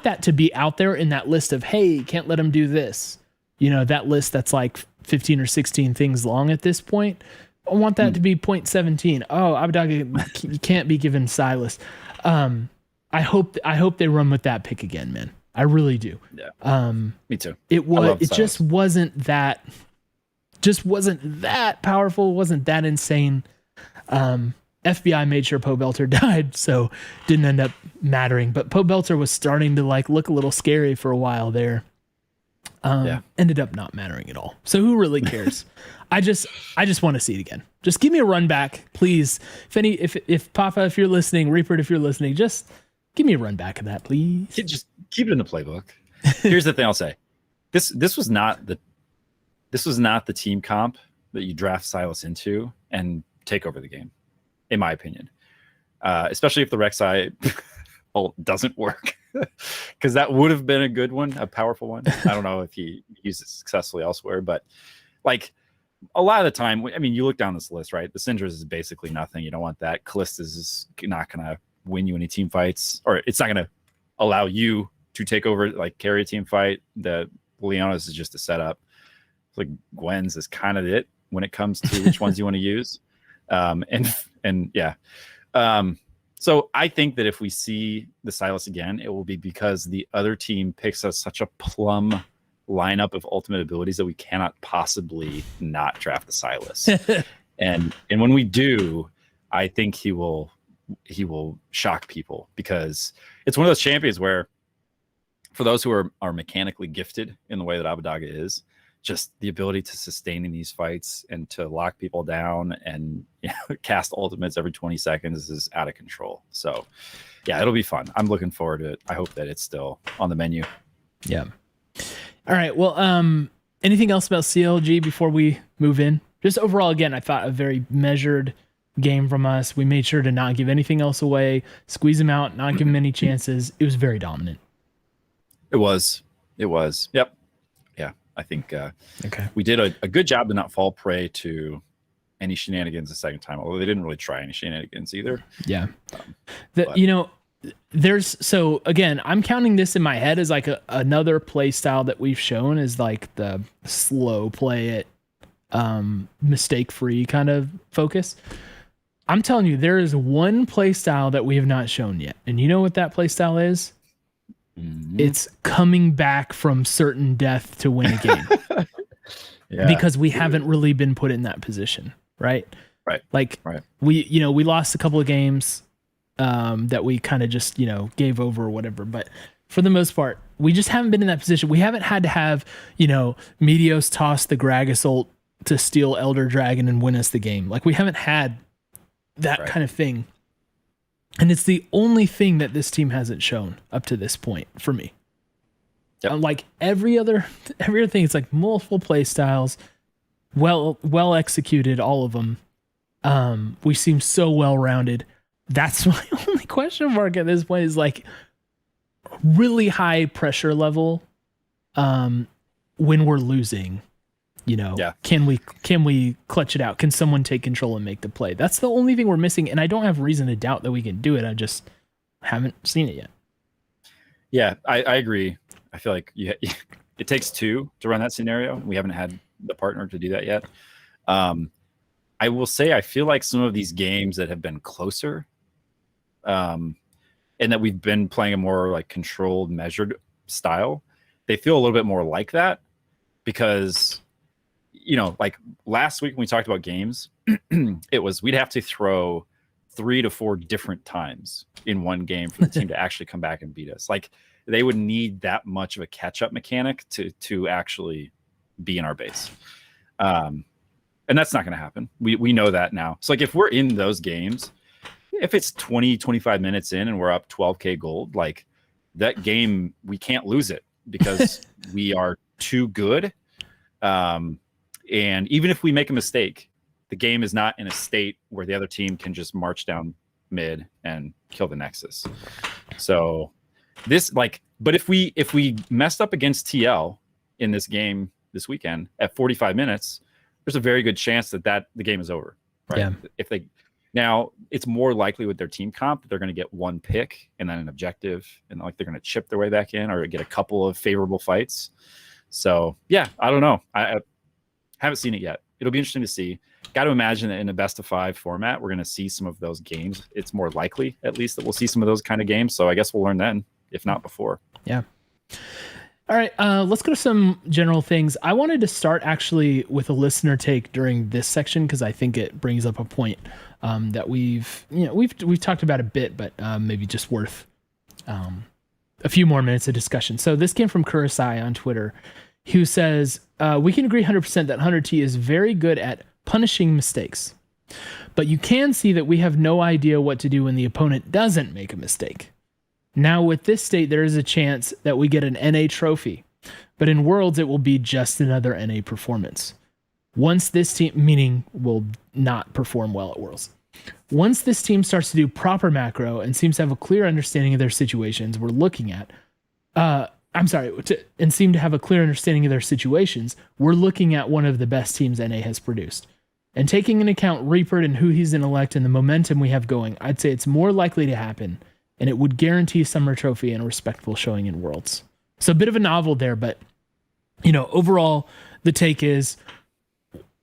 that to be out there in that list of, hey, can't let him do this. That list that's like 15 or 16 things long at this point. I want that to be 0.17. Oh, Abadaga can't be given Sylas. I hope they run with that pick again, man. I really do. Yeah. Me too. It just wasn't that powerful, wasn't that insane. FBI made sure Pobelter died, so didn't end up mattering. But Pobelter was starting to like look a little scary for a while there. Ended up not mattering at all. So who really cares? I just want to see it again. Just give me a run back, please. If Papa, if you're listening, Reaper, if you're listening, just give me a run back of that, please. Just keep it in the playbook. Here's the thing I'll say. This was not the team comp that you draft Sylas into and take over the game, in my opinion. Especially if the Rek'Sai doesn't work. Because that would have been a good one, a powerful one. I don't know if he used it successfully elsewhere, but like a lot of the time, I mean, you look down this list, right? The Synders is basically nothing. You don't want that. Callista's is not going to win you any team fights, or it's not going to allow you to take over, like carry a team fight. The Leona's is just a setup. Like Gwen's is kind of it when it comes to which ones you want to use. So I think that if we see the Sylas again, it will be because the other team picks us such a plum lineup of ultimate abilities that we cannot possibly not draft the Sylas. and when we do, I think he will shock people, because it's one of those champions where, for those who are mechanically gifted in the way that Abadaga is, just the ability to sustain in these fights and to lock people down and cast ultimates every 20 seconds is out of control. So yeah, it'll be fun. I'm looking forward to it. I hope that it's still on the menu. Yeah. All right. Well, anything else about CLG before we move in? Just overall, again, I thought a very measured game from us. We made sure to not give anything else away, squeeze them out, not give them any chances. It was very dominant. It was. Yep. Yeah. I think we did a good job to not fall prey to any shenanigans the second time, although they didn't really try any shenanigans either. Yeah. So again, I'm counting this in my head as like another play style that we've shown is like the slow play it, mistake-free kind of focus. I'm telling you, there is one play style that we have not shown yet. And you know what that play style is? Mm-hmm. It's coming back from certain death to win a game. Because we haven't really been put in that position, right? Right. We lost a couple of games that we kind of just, gave over or whatever. But for the most part, we just haven't been in that position. We haven't had to have, Meteos toss the Gragas ult to steal Elder Dragon and win us the game. Like we haven't had that kind of thing. And it's the only thing that this team hasn't shown up to this point for me. Yep. Like every other thing, it's like multiple play styles, well executed, all of them. We seem so well rounded. That's my only question mark at this point is like really high pressure level. When we're losing, can we clutch it out? Can someone take control and make the play? That's the only thing we're missing. And I don't have reason to doubt that we can do it. I just haven't seen it yet. Yeah, I agree. I feel like it takes two to run that scenario. We haven't had the partner to do that yet. I will say, I feel like some of these games that have been closer, and that we've been playing a more like controlled, measured style, they feel a little bit more like that because, like last week when we talked about games, we'd have to throw 3 to 4 different times in one game for the team to actually come back and beat us. Like they would need that much of a catch-up mechanic to actually be in our base. And that's not going to happen. We know that now. So like if we're in those games, if it's 20, 25 minutes in and we're up 12K gold, like that game, we can't lose it because we are too good. And even if we make a mistake, the game is not in a state where the other team can just march down mid and kill the Nexus. So but if we messed up against TL in this game this weekend at 45 minutes, there's a very good chance that the game is over. Right. Yeah. Now it's more likely with their team comp that they're going to get one pick and then an objective and like they're going to chip their way back in or get a couple of favorable fights. So yeah, I don't know. I haven't seen it yet. It'll be interesting to see. Got to imagine that in a best of 5 format, we're going to see some of those games. It's more likely, at least, that we'll see some of those kind of games. So I guess we'll learn then, if not before. Yeah. All right. Let's go to some general things. I wanted to start actually with a listener take during this section because I think it brings up a point that we've talked about a bit, but maybe just worth a few more minutes of discussion. So this came from Kurosai on Twitter, who says, we can agree 100% that Hunter T is very good at punishing mistakes, but you can see that we have no idea what to do when the opponent doesn't make a mistake. Now with this state, there is a chance that we get an NA trophy, but in Worlds, it will be just another NA performance. Once this team, meaning will not perform well at Worlds. Once this team starts to do proper macro and seems to have a clear understanding of their situations we're looking at, and seem to have a clear understanding of their situations, we're looking at one of the best teams NA has produced. And taking into account Reaper and who he's in elect and the momentum we have going, I'd say it's more likely to happen, and it would guarantee Summer Trophy and a respectable showing in Worlds. So a bit of a novel there, but overall, the take is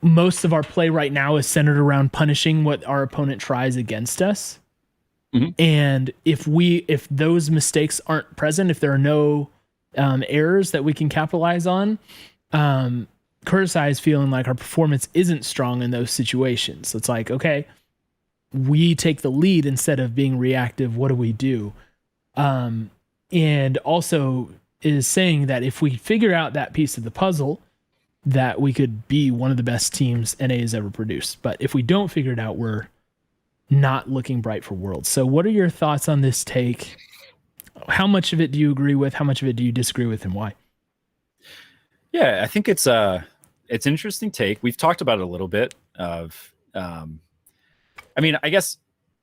most of our play right now is centered around punishing what our opponent tries against us. Mm-hmm. And if those mistakes aren't present, if there are no errors that we can capitalize on, Kurosai is feeling like our performance isn't strong in those situations. So it's like, okay, we take the lead instead of being reactive. What do we do? And also is saying that if we figure out that piece of the puzzle, that we could be one of the best teams NA has ever produced. But if we don't figure it out, we're not looking bright for Worlds. So what are your thoughts on this take? How much of it do you agree with? How much of it do you disagree with, and why? Yeah, I think it's an interesting take. We've talked about it a little bit of, I mean, I guess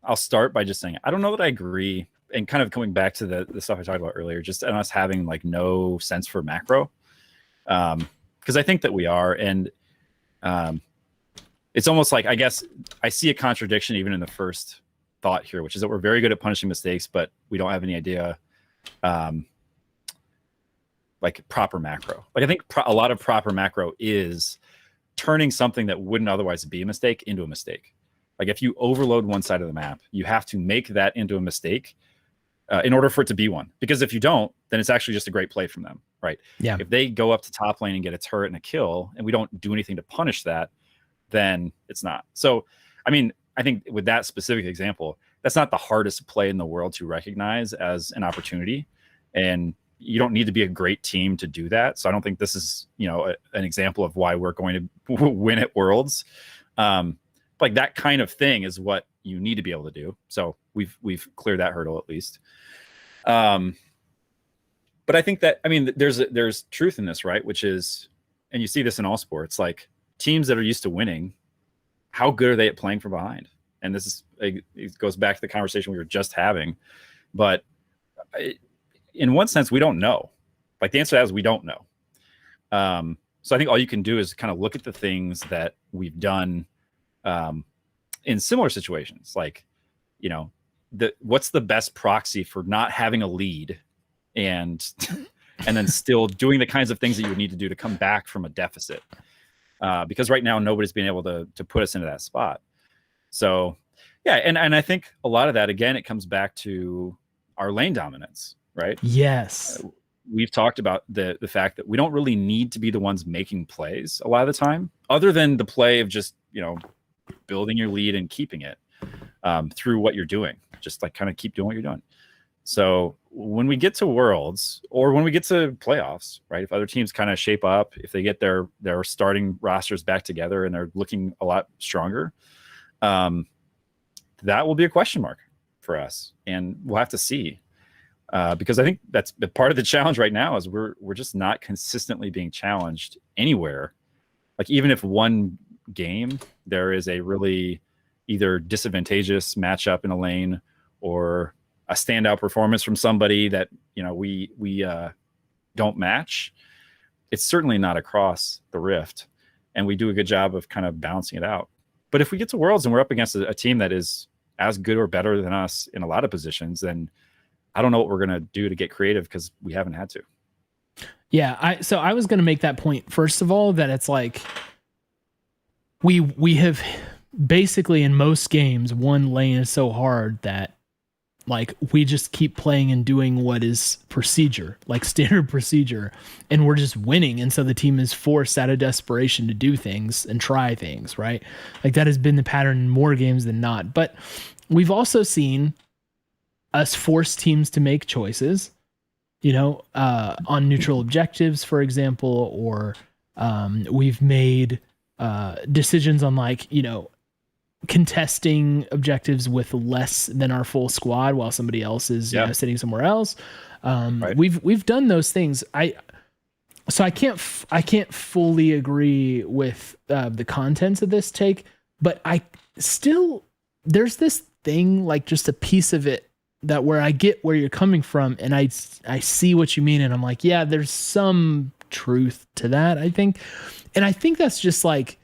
I'll start by just saying, I don't know that I agree, and kind of coming back to the stuff I talked about earlier, just on us having like no sense for macro. Because I think that we are, and it's almost like, I guess I see a contradiction even in the first thought here, which is that we're very good at punishing mistakes, but we don't have any idea like proper macro. Like I think a lot of proper macro is turning something that wouldn't otherwise be a mistake into a mistake. Like if you overload one side of the map, you have to make that into a mistake in order for it to be one. Because if you don't, then it's actually just a great play from them, right? Yeah. If they go up to top lane and get a turret and a kill, and we don't do anything to punish that, then it's not. So, I mean, I think with that specific example, that's not the hardest play in the world to recognize as an opportunity. And you don't need to be a great team to do that. So I don't think this is, an example of why we're going to win at Worlds. Like that kind of thing is what you need to be able to do. So we've cleared that hurdle at least. But I think that, I mean, there's truth in this, right? Which is, and you see this in all sports, like teams that are used to winning, how good are they at playing from behind? And this is, it goes back to the conversation we were just having. But in one sense, we don't know. Like the answer to that is we don't know. So I think all you can do is kind of look at the things that we've done in similar situations. Like, what's the best proxy for not having a lead and then still doing the kinds of things that you would need to do to come back from a deficit? Because right now nobody's been able to put us into that spot. So yeah, and I think a lot of that, again, it comes back to our lane dominance, right? Yes. We've talked about the fact that we don't really need to be the ones making plays a lot of the time, other than the play of just, building your lead and keeping it through what you're doing. Just like kind of keep doing what you're doing. So when we get to Worlds or when we get to playoffs, right? If other teams kind of shape up, if they get their starting rosters back together and they're looking a lot stronger, that will be a question mark for us, and we'll have to see. Because I think that's part of the challenge right now is we're just not consistently being challenged anywhere. Like even if one game there is a really either disadvantageous matchup in a lane or a standout performance from somebody that we don't match, it's certainly not across the rift, and we do a good job of kind of balancing it out. But if we get to Worlds and we're up against a team that is as good or better than us in a lot of positions, then I don't know what we're going to do to get creative because we haven't had to. Yeah. So I was going to make that point, first of all, that it's like we have basically in most games, one lane is so hard that like we just keep playing and doing what is procedure, like standard procedure, and we're just winning. And so the team is forced out of desperation to do things and try things, right? Like that has been the pattern in more games than not. But we've also seen us force teams to make choices, on neutral objectives, for example, or we've made decisions on like, contesting objectives with less than our full squad while somebody else is sitting somewhere else. Right. We've done those things. I can't fully agree with the contents of this take, but there's this thing, like just a piece of it that where I get where you're coming from, and I see what you mean, and I'm like, yeah, there's some truth to that, I think. And I think that's just like,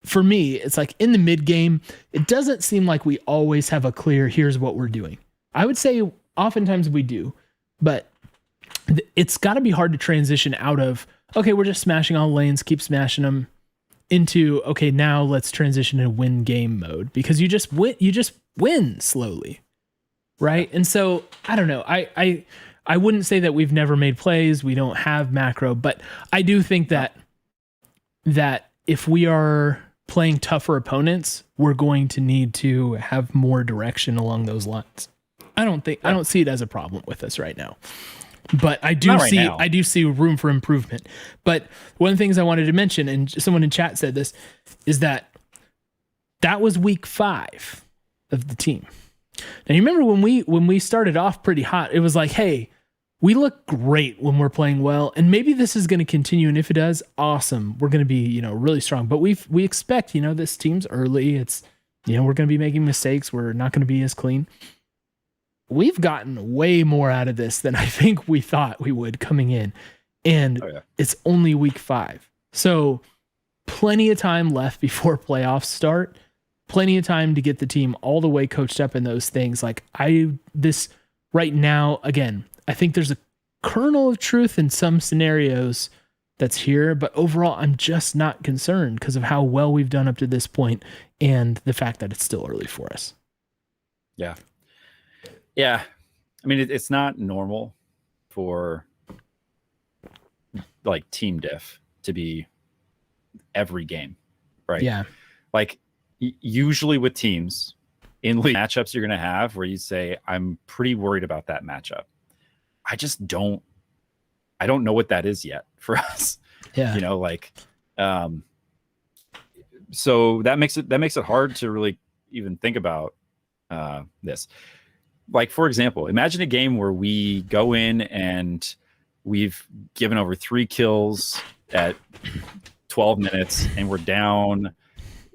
for me, it's like in the mid game, it doesn't seem like we always have a clear, here's what we're doing. I would say oftentimes we do, but it's got to be hard to transition out of, okay, we're just smashing all lanes, keep smashing them, into, okay, now let's transition to win game mode, because you just win slowly. Right. And so I don't know. I wouldn't say that we've never made plays. We don't have macro, but I do think that if we are playing tougher opponents, we're going to need to have more direction along those lines. I don't see it as a problem with us right now. But I do see room for improvement. But one of the things I wanted to mention, and someone in chat said this, is that was week 5 of the team. Now you remember when we started off pretty hot, it was like, hey, we look great when we're playing well, and maybe this is going to continue. And if it does, awesome. We're going to be, really strong. But we expect, this team's early. It's, we're going to be making mistakes. We're not going to be as clean. We've gotten way more out of this than I think we thought we would coming in. And It's only week 5. So plenty of time left before playoffs start. Plenty of time to get the team all the way coached up in those things. Like this right now, again, I think there's a kernel of truth in some scenarios that's here, but overall, I'm just not concerned because of how well we've done up to this point and the fact that it's still early for us. Yeah. Yeah. I mean, it's not normal for like team diff to be every game, right? Yeah. Like usually with teams in league matchups you're going to have where you say, I'm pretty worried about that matchup. I don't know what that is yet for us. Yeah. So that makes it hard to really even think about this. Like, for example, imagine a game where we go in and we've given over 3 kills at 12 minutes and we're down,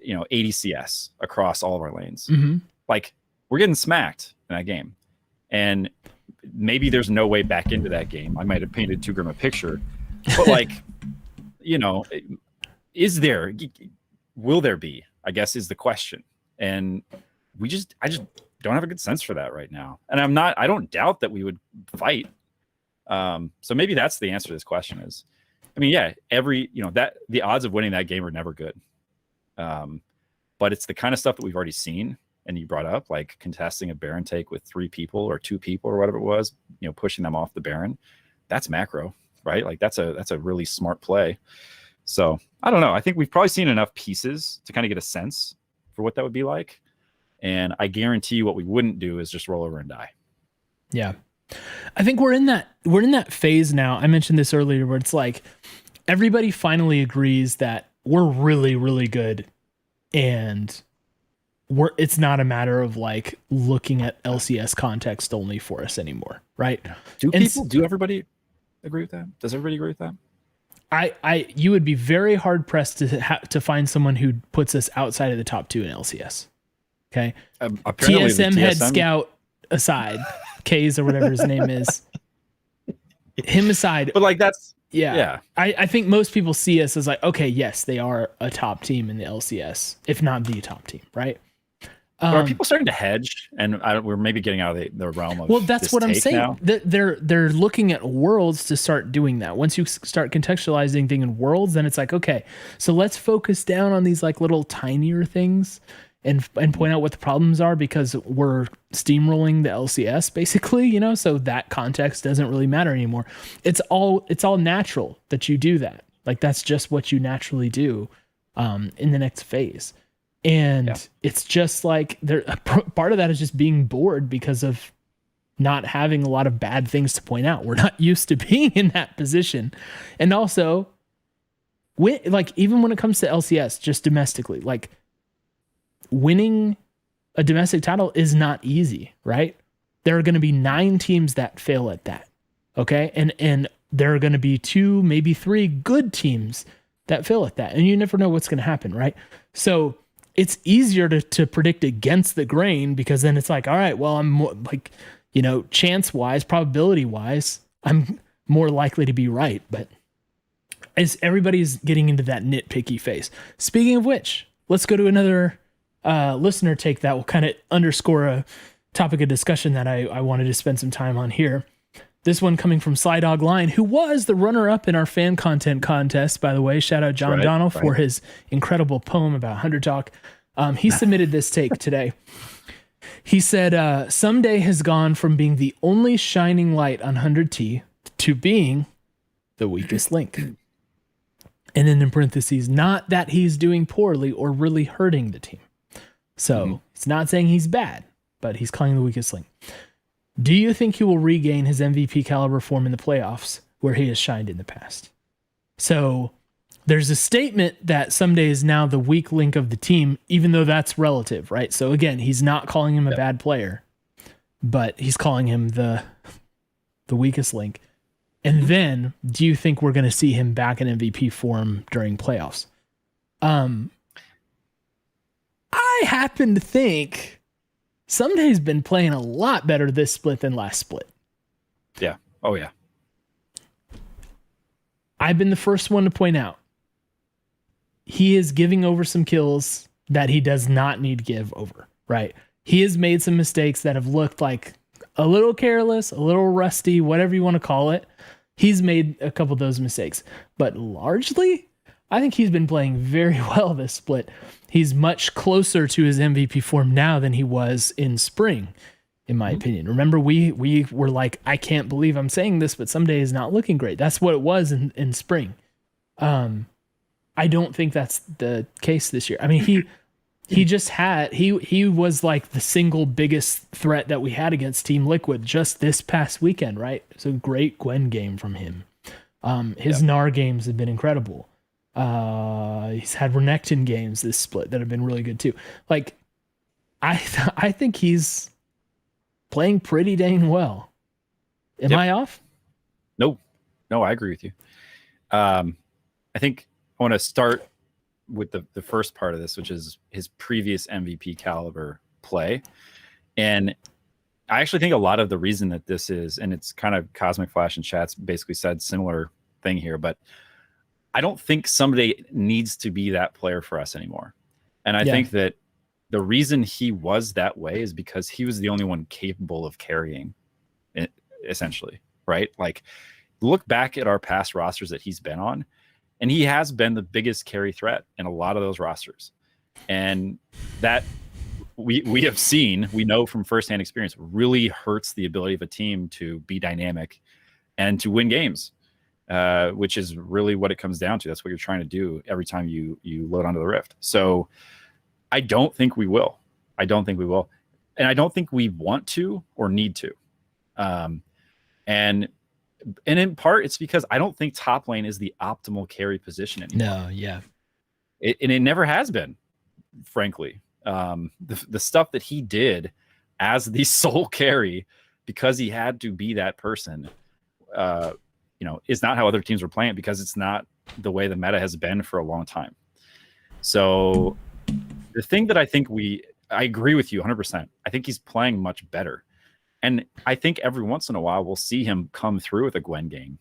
80 CS across all of our lanes. Mm-hmm. Like, we're getting smacked in that game. And maybe there's no way back into that game. I might have painted too grim a picture, but will there be, I guess is the question. And I just don't have a good sense for that right now. And I don't doubt that we would fight. So maybe that's the answer to this question is, the odds of winning that game are never good. But it's the kind of stuff that we've already seen. And you brought up like contesting a Baron take with 3 people or 2 people or whatever it was, pushing them off the Baron. That's macro, right? Like that's a really smart play. So I don't know. I think we've probably seen enough pieces to kind of get a sense for what that would be like. And I guarantee you what we wouldn't do is just roll over and die. Yeah. I think we're in that phase now. I mentioned this earlier where it's like everybody finally agrees that we're really, really good. And it's not a matter of like looking at LCS context only for us anymore, right? Do everybody agree with that? Does everybody agree with that? You would be very hard pressed to find someone who puts us outside of the top 2 in LCS. Okay. TSM head scout aside, K's or whatever his name is, him aside. But like that's yeah. I think most people see us as like, okay, yes, they are a top team in the LCS, if not the top team, right? Are people starting to hedge, and we're maybe getting out of the realm of? Well, that's what I'm saying. Now? They're looking at worlds to start doing that. Once you start contextualizing things in worlds, then it's like, okay, so let's focus down on these like little tinier things and point out what the problems are because we're steamrolling the LCS basically, so that context doesn't really matter anymore. It's all natural that you do that. Like that's just what you naturally do in the next phase. And It's just like part of that is just being bored because of not having a lot of bad things to point out. We're not used to being in that position. And also, even when it comes to LCS, just domestically, like winning a domestic title is not easy, right? There are going to be 9 teams that fail at that. Okay. And there are going to be 2, maybe 3 good teams that fail at that. And you never know what's going to happen, right? So it's easier to predict against the grain because then it's like, all right, well, I'm more like, chance wise, probability wise, I'm more likely to be right. But as everybody's getting into that nitpicky phase. Speaking of which, let's go to another listener take that will kind of underscore a topic of discussion that I wanted to spend some time on here. This one coming from Slydog Line, who was the runner-up in our fan content contest, by the way. Shout out John Donnell for his incredible poem about 100 Talk. He submitted this take today. He said, someday has gone from being the only shining light on 100T to being the weakest link. And then in parentheses, not that he's doing poorly or really hurting the team. So it's not saying he's bad, but he's calling the weakest link. Do you think he will regain his MVP caliber form in the playoffs where he has shined in the past? So there's a statement that Someday is now the weak link of the team, even though that's relative, right? So again, he's not calling him a bad player, but he's calling him the weakest link. And then, do you think we're going to see him back in MVP form during playoffs? I happen to think Someday's been playing a lot better this split than last split. Yeah. Oh, yeah. I've been the first one to point out he is giving over some kills that he does not need to give over, right? He has made some mistakes that have looked like a little careless, a little rusty, whatever you want to call it. He's made a couple of those mistakes, but largely, I think he's been playing very well this split. He's much closer to his MVP form now than he was in spring, in my opinion. Remember, we were like, I can't believe I'm saying this, but Someday is not looking great. That's what it was in spring. I don't think that's the case this year. I mean, he just had, he was like the single biggest threat that we had against Team Liquid just this past weekend, right? It's a great Gwen game from him. His Gnar games have been incredible. He's had Renekton games this split that have been really good too. Like, I think he's playing pretty dang well. Am I off? No, I agree with you. I think I want to start with the first part of this, which is his previous MVP caliber play. And I actually think a lot of the reason that this is, and it's kind of Cosmic Flash and Chat's basically said similar thing here, but I don't think somebody needs to be that player for us anymore. And I think that the reason he was that way is because he was the only one capable of carrying it, essentially, right? Like, look back at our past rosters that he's been on, and he has been the biggest carry threat in a lot of those rosters. And that we have seen, we know from firsthand experience, really hurts the ability of a team to be dynamic and to win games, which is really what it comes down to. That's what you're trying to do every time you load onto the Rift. So I don't think we will. And I don't think we want to or need to. And in part, it's because I don't think top lane is the optimal carry position anymore. No, yeah. It never has been, frankly. The stuff that he did as the sole carry, because he had to be that person, is not how other teams were playing it, because it's not the way the meta has been for a long time. So the thing that I agree with you 100%. I think he's playing much better. And I think every once in a while we'll see him come through with a Gwen game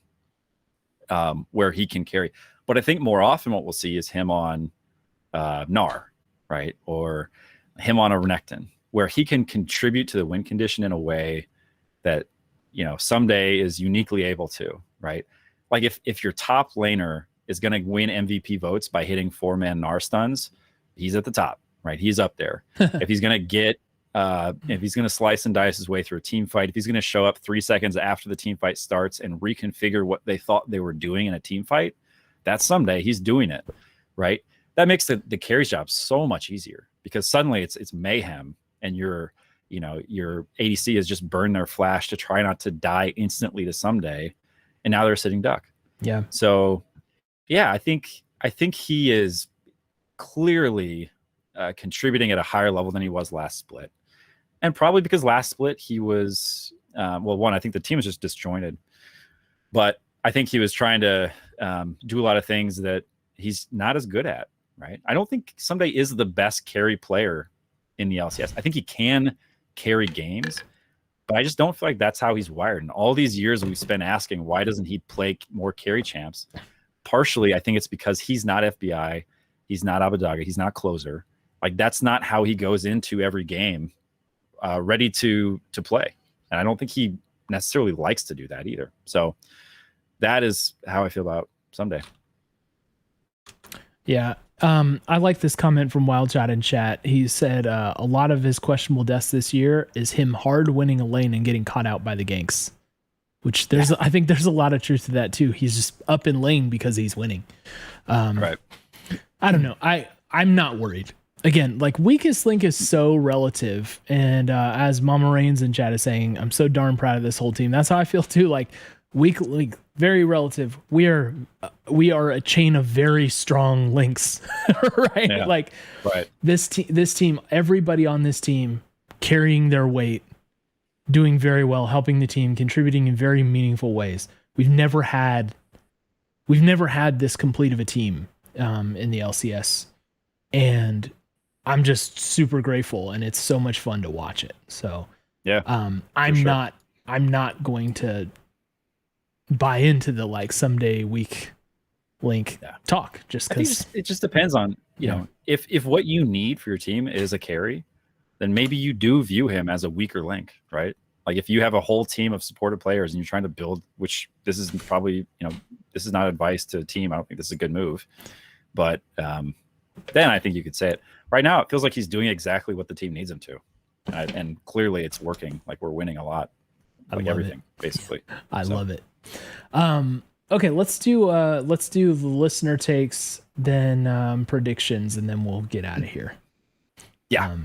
where he can carry. But I think more often what we'll see is him on Gnar, right? Or him on a Renekton, where he can contribute to the win condition in a way that, Someday is uniquely able to, right? Like if your top laner is going to win MVP votes by hitting 4-man Gnar stuns, he's at the top, right? He's up there. If he's going to get if he's going to slice and dice his way through a team fight, if he's going to show up 3 seconds after the team fight starts and reconfigure what they thought they were doing in a team fight, that's Someday. He's doing it, right? That makes the carry job so much easier, because suddenly it's mayhem, and your ADC has just burned their flash to try not to die instantly to Someday, and now they're sitting duck. Yeah. So, yeah, I think he is clearly contributing at a higher level than he was last split. And probably because last split he was, I think the team was just disjointed. But I think he was trying to do a lot of things that he's not as good at, right? I don't think Someday is the best carry player in the LCS. I think he can carry games, but I just don't feel like that's how he's wired. And all these years we've spent asking, why doesn't he play more carry champs? Partially, I think it's because he's not FBI, he's not Abadaga, he's not closer. Like, that's not how he goes into every game ready to play. And I don't think he necessarily likes to do that either. So that is how I feel about Someday. Yeah. I like this comment from Wild Chat in chat. He said a lot of his questionable deaths this year is him hard winning a lane and getting caught out by the ganks, which I think there's a lot of truth to that too. He's just up in lane because he's winning. Right. I don't know. I'm not worried. again, like weakest link is so relative. And as Mama Reigns in chat is saying, I'm so darn proud of this whole team. That's how I feel too. Like weak link, very relative. We are a chain of very strong links, right? Yeah, like right. This team, everybody on this team carrying their weight, doing very well, helping the team, contributing in very meaningful ways. We've never had this complete of a team in the LCS, and I'm just super grateful, and it's so much fun to watch it. So yeah, I'm not going to buy into the like someday weak link talk just because it just depends on you know if what you need for your team is a carry, then maybe you do view him as a weaker link, right? Like if you have a whole team of supported players and you're trying to build, which this is probably, this is not advice to a team. I don't think this is a good move, but then I think you could say it. Right now, it feels like he's doing exactly what the team needs him to. And clearly it's working. Like we're winning a lot, like everything, basically. I love it. Okay, let's do the listener takes, then predictions, and then we'll get out of here. Yeah.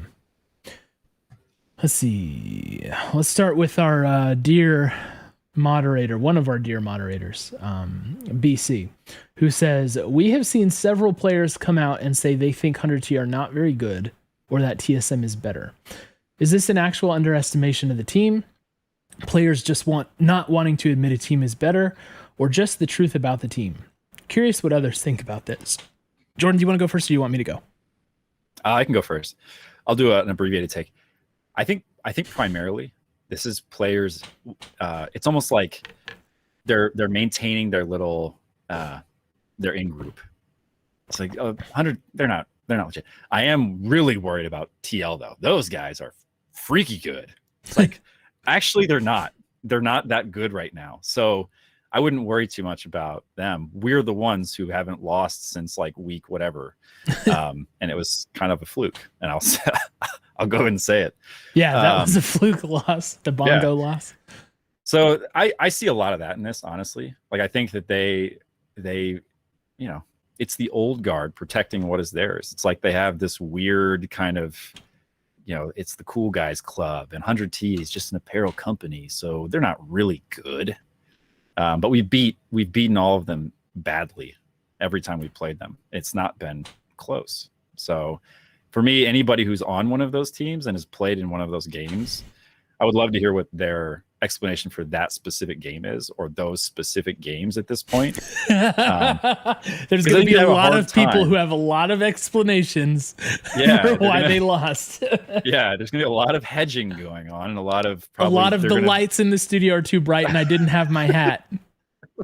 Let's see. Let's start with our dear moderator, one of our dear moderators, BC, who says, we have seen several players come out and say they think 100T are not very good or that TSM is better. Is this an actual underestimation of the team? Players just not wanting to admit a team is better, or just the truth about the team? Curious what others think about this. Jordan, do you want to go first, or do you want me to go? I can go first. I'll do an abbreviated take. I think primarily this is players. It's almost like they're maintaining their little their in group. It's like 100. They're not legit. I am really worried about TL though. Those guys are freaky good. It's like actually they're not that good right now. So I wouldn't worry too much about them. We're the ones who haven't lost since like week whatever, and it was kind of a fluke. And I'll go ahead and say it. Yeah, that was a fluke loss, the bongo loss. So I see a lot of that in this, honestly. Like I think that they it's the old guard protecting what is theirs. It's like they have this weird kind of, it's the cool guys club, and 100T is just an apparel company, so they're not really good. But we've beaten all of them badly every time we played them. It's not been close. So for me, anybody who's on one of those teams and has played in one of those games, I would love to hear what their explanation for that specific game is, or those specific games at this point. There's going to be a lot of people who have a lot of explanations for why they lost. Yeah, there's going to be a lot of hedging going on, and a lot of lights in the studio are too bright, and I didn't have my hat.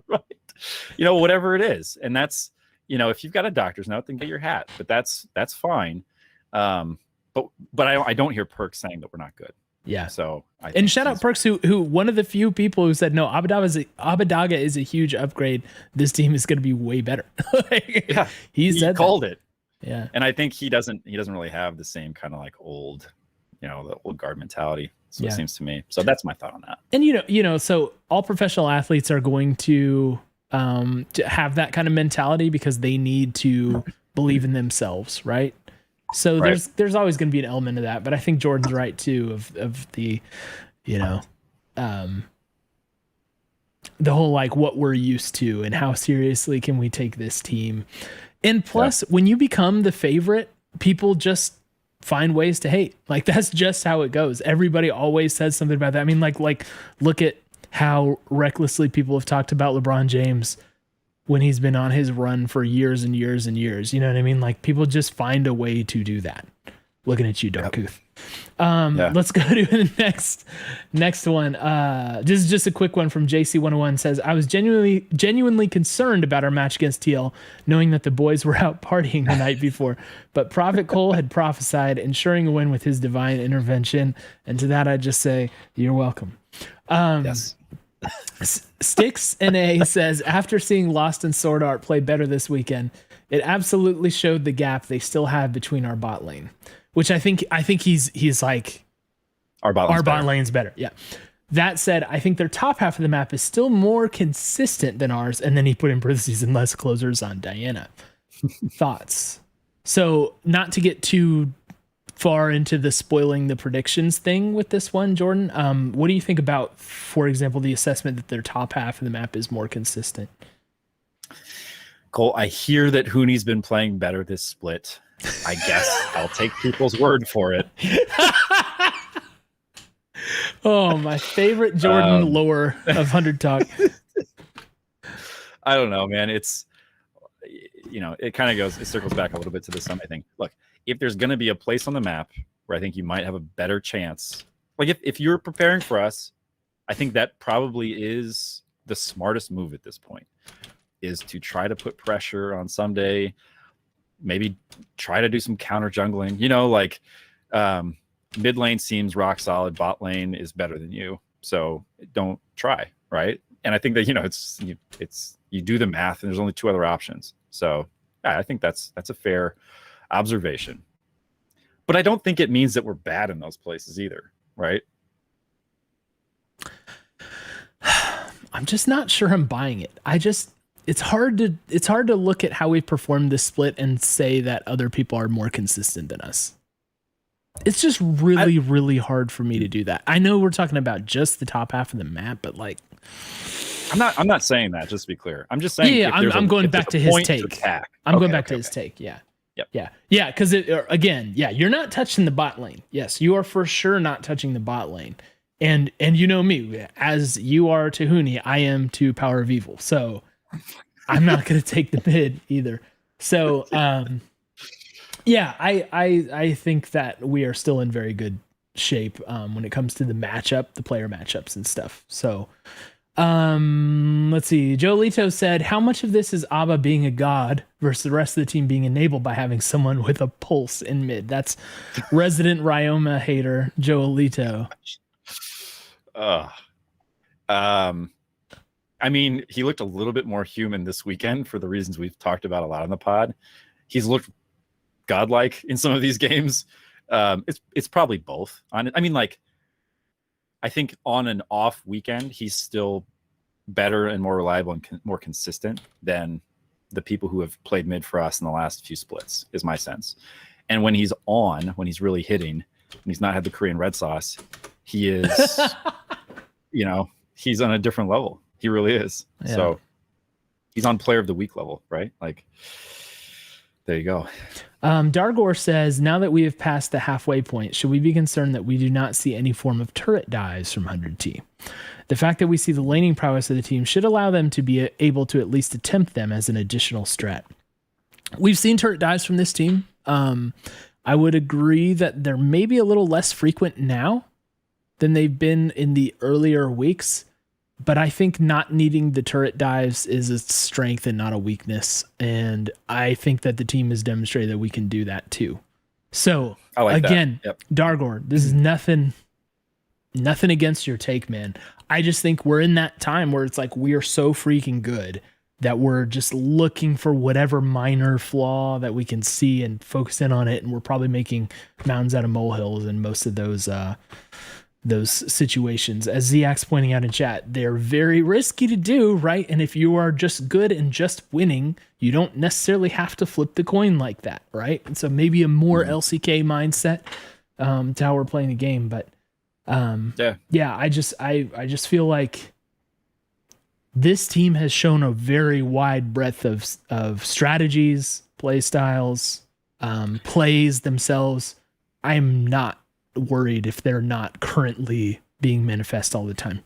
Right. Whatever it is, and that's if you've got a doctor's note, then get your hat. But that's fine. But I don't hear Perks saying that we're not good. Yeah. So and shout out Perks, who one of the few people who said no, Abadaga is a huge upgrade. This team is going to be way better. He called it. Yeah. And I think he doesn't really have the same kind of like old, the old guard mentality. So it seems to me. So that's my thought on that. And so all professional athletes are going to have that kind of mentality because they need to believe in themselves, right? So there's always going to be an element of that, but I think Jordan's right too of the, the whole like what we're used to and how seriously can we take this team. And plus, when you become the favorite, people just find ways to hate. Like that's just how it goes. Everybody always says something about that. I mean, like look at how recklessly people have talked about LeBron James when he's been on his run for years and years and years. You know what I mean? Like people just find a way to do that. Looking at you, Darkuth. Let's go to the next one. This is just a quick one from JC101. Says, I was genuinely concerned about our match against TL, knowing that the boys were out partying the night before. But Prophet Cole had prophesied, ensuring a win with his divine intervention. And to that, I just say, you're welcome. Yes. Sticks NA says, after seeing Lost and Sword Art play better this weekend, it absolutely showed the gap they still have between our bot lane, which I think he's like our bot lane's better. Yeah. That said, I think their top half of the map is still more consistent than ours. And then he put in parentheses and less closers on Diana. Thoughts? So not to get too far into the spoiling the predictions thing with this one, Jordan, what do you think about, for example, the assessment that their top half of the map is more consistent? Cole, I hear that Hooney's been playing better this split. I guess I'll take people's word for it. Oh, my favorite Jordan lore of 100 Talk. I don't know, man. It's, it kind of it circles back a little bit to the summit thing. Look, if there's going to be a place on the map where I think you might have a better chance, like if you're preparing for us, I think that probably is the smartest move at this point, is to try to put pressure on someday, maybe try to do some counter jungling, mid lane seems rock solid, bot lane is better than you. So don't try. Right. And I think that, it's you do the math and there's only two other options. So yeah, I think that's a fair observation, but I don't think it means that we're bad in those places either. Right. I'm just not sure I'm buying it. It's hard to look at how we performed this split and say that other people are more consistent than us. It's just really hard for me to do that. I know we're talking about just the top half of the map, but like, I'm not saying that, just to be clear. I'm just saying, I'm going back to his take. I'm going back to his take. Yeah. Yep. Yeah. Cause you're not touching the bot lane. Yes. You are for sure not touching the bot lane. And you know me, as you are to Hooney, I am to Power of Evil. So I'm not going to take the mid either. So, I think that we are still in very good shape when it comes to the player matchups and stuff. So, let's see. Joe Lito said, how much of this is Abba being a god versus the rest of the team being enabled by having someone with a pulse in mid? That's resident Ryoma hater, Joe Lito. I mean, he looked a little bit more human this weekend for the reasons we've talked about a lot on the pod. He's looked godlike in some of these games. It's probably both. I think on an off weekend, he's still better and more reliable and more consistent than the people who have played mid for us in the last few splits, is my sense. And when he's really hitting, when he's not had the Korean red sauce, he is, he's on a different level. He really is. Yeah. So he's on player of the week level, right? Like, there you go. Dargor says, now that we have passed the halfway point, should we be concerned that we do not see any form of turret dives from 100T? The fact that we see the laning prowess of the team should allow them to be able to at least attempt them as an additional strat. We've seen turret dives from this team. I would agree that they're maybe a little less frequent now than they've been in the earlier weeks. But I think not needing the turret dives is a strength and not a weakness. And I think that the team has demonstrated that we can do that too. So again, yep. Dargor, this is nothing against your take, man. I just think we're in that time where it's like we are so freaking good that we're just looking for whatever minor flaw that we can see and focus in on it. And we're probably making mountains out of molehills in most of those situations. As Ziak's pointing out in chat, they're very risky to do, right? And if you are just good and just winning, you don't necessarily have to flip the coin like that, right? And so maybe a more LCK mindset to how we're playing the game. But I just feel like this team has shown a very wide breadth of strategies, play styles, plays themselves. I'm not worried if they're not currently being manifest all the time.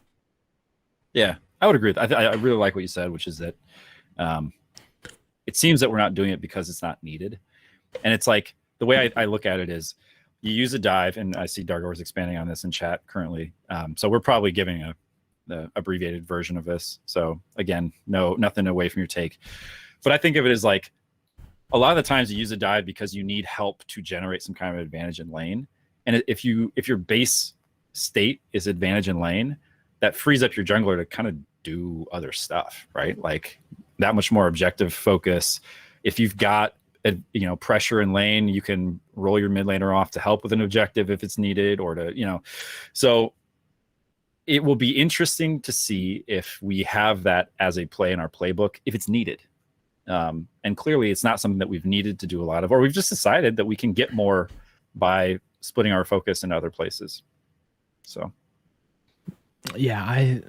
Yeah, I would agree. I really like what you said, which is that it seems that we're not doing it because it's not needed. And it's like, the way I look at it is you use a dive, and I see Dargor's expanding on this in chat currently. So we're probably giving the abbreviated version of this. So again, nothing away from your take. But I think of it as like, a lot of the times you use a dive because you need help to generate some kind of advantage in lane. And if your base state is advantage in lane, that frees up your jungler to kind of do other stuff, right? Like that much more objective focus. If you've got pressure in lane, you can roll your mid laner off to help with an objective if it's needed, or to So it will be interesting to see if we have that as a play in our playbook if it's needed. And clearly it's not something that we've needed to do a lot of, or we've just decided that we can get more by splitting our focus in other places. So I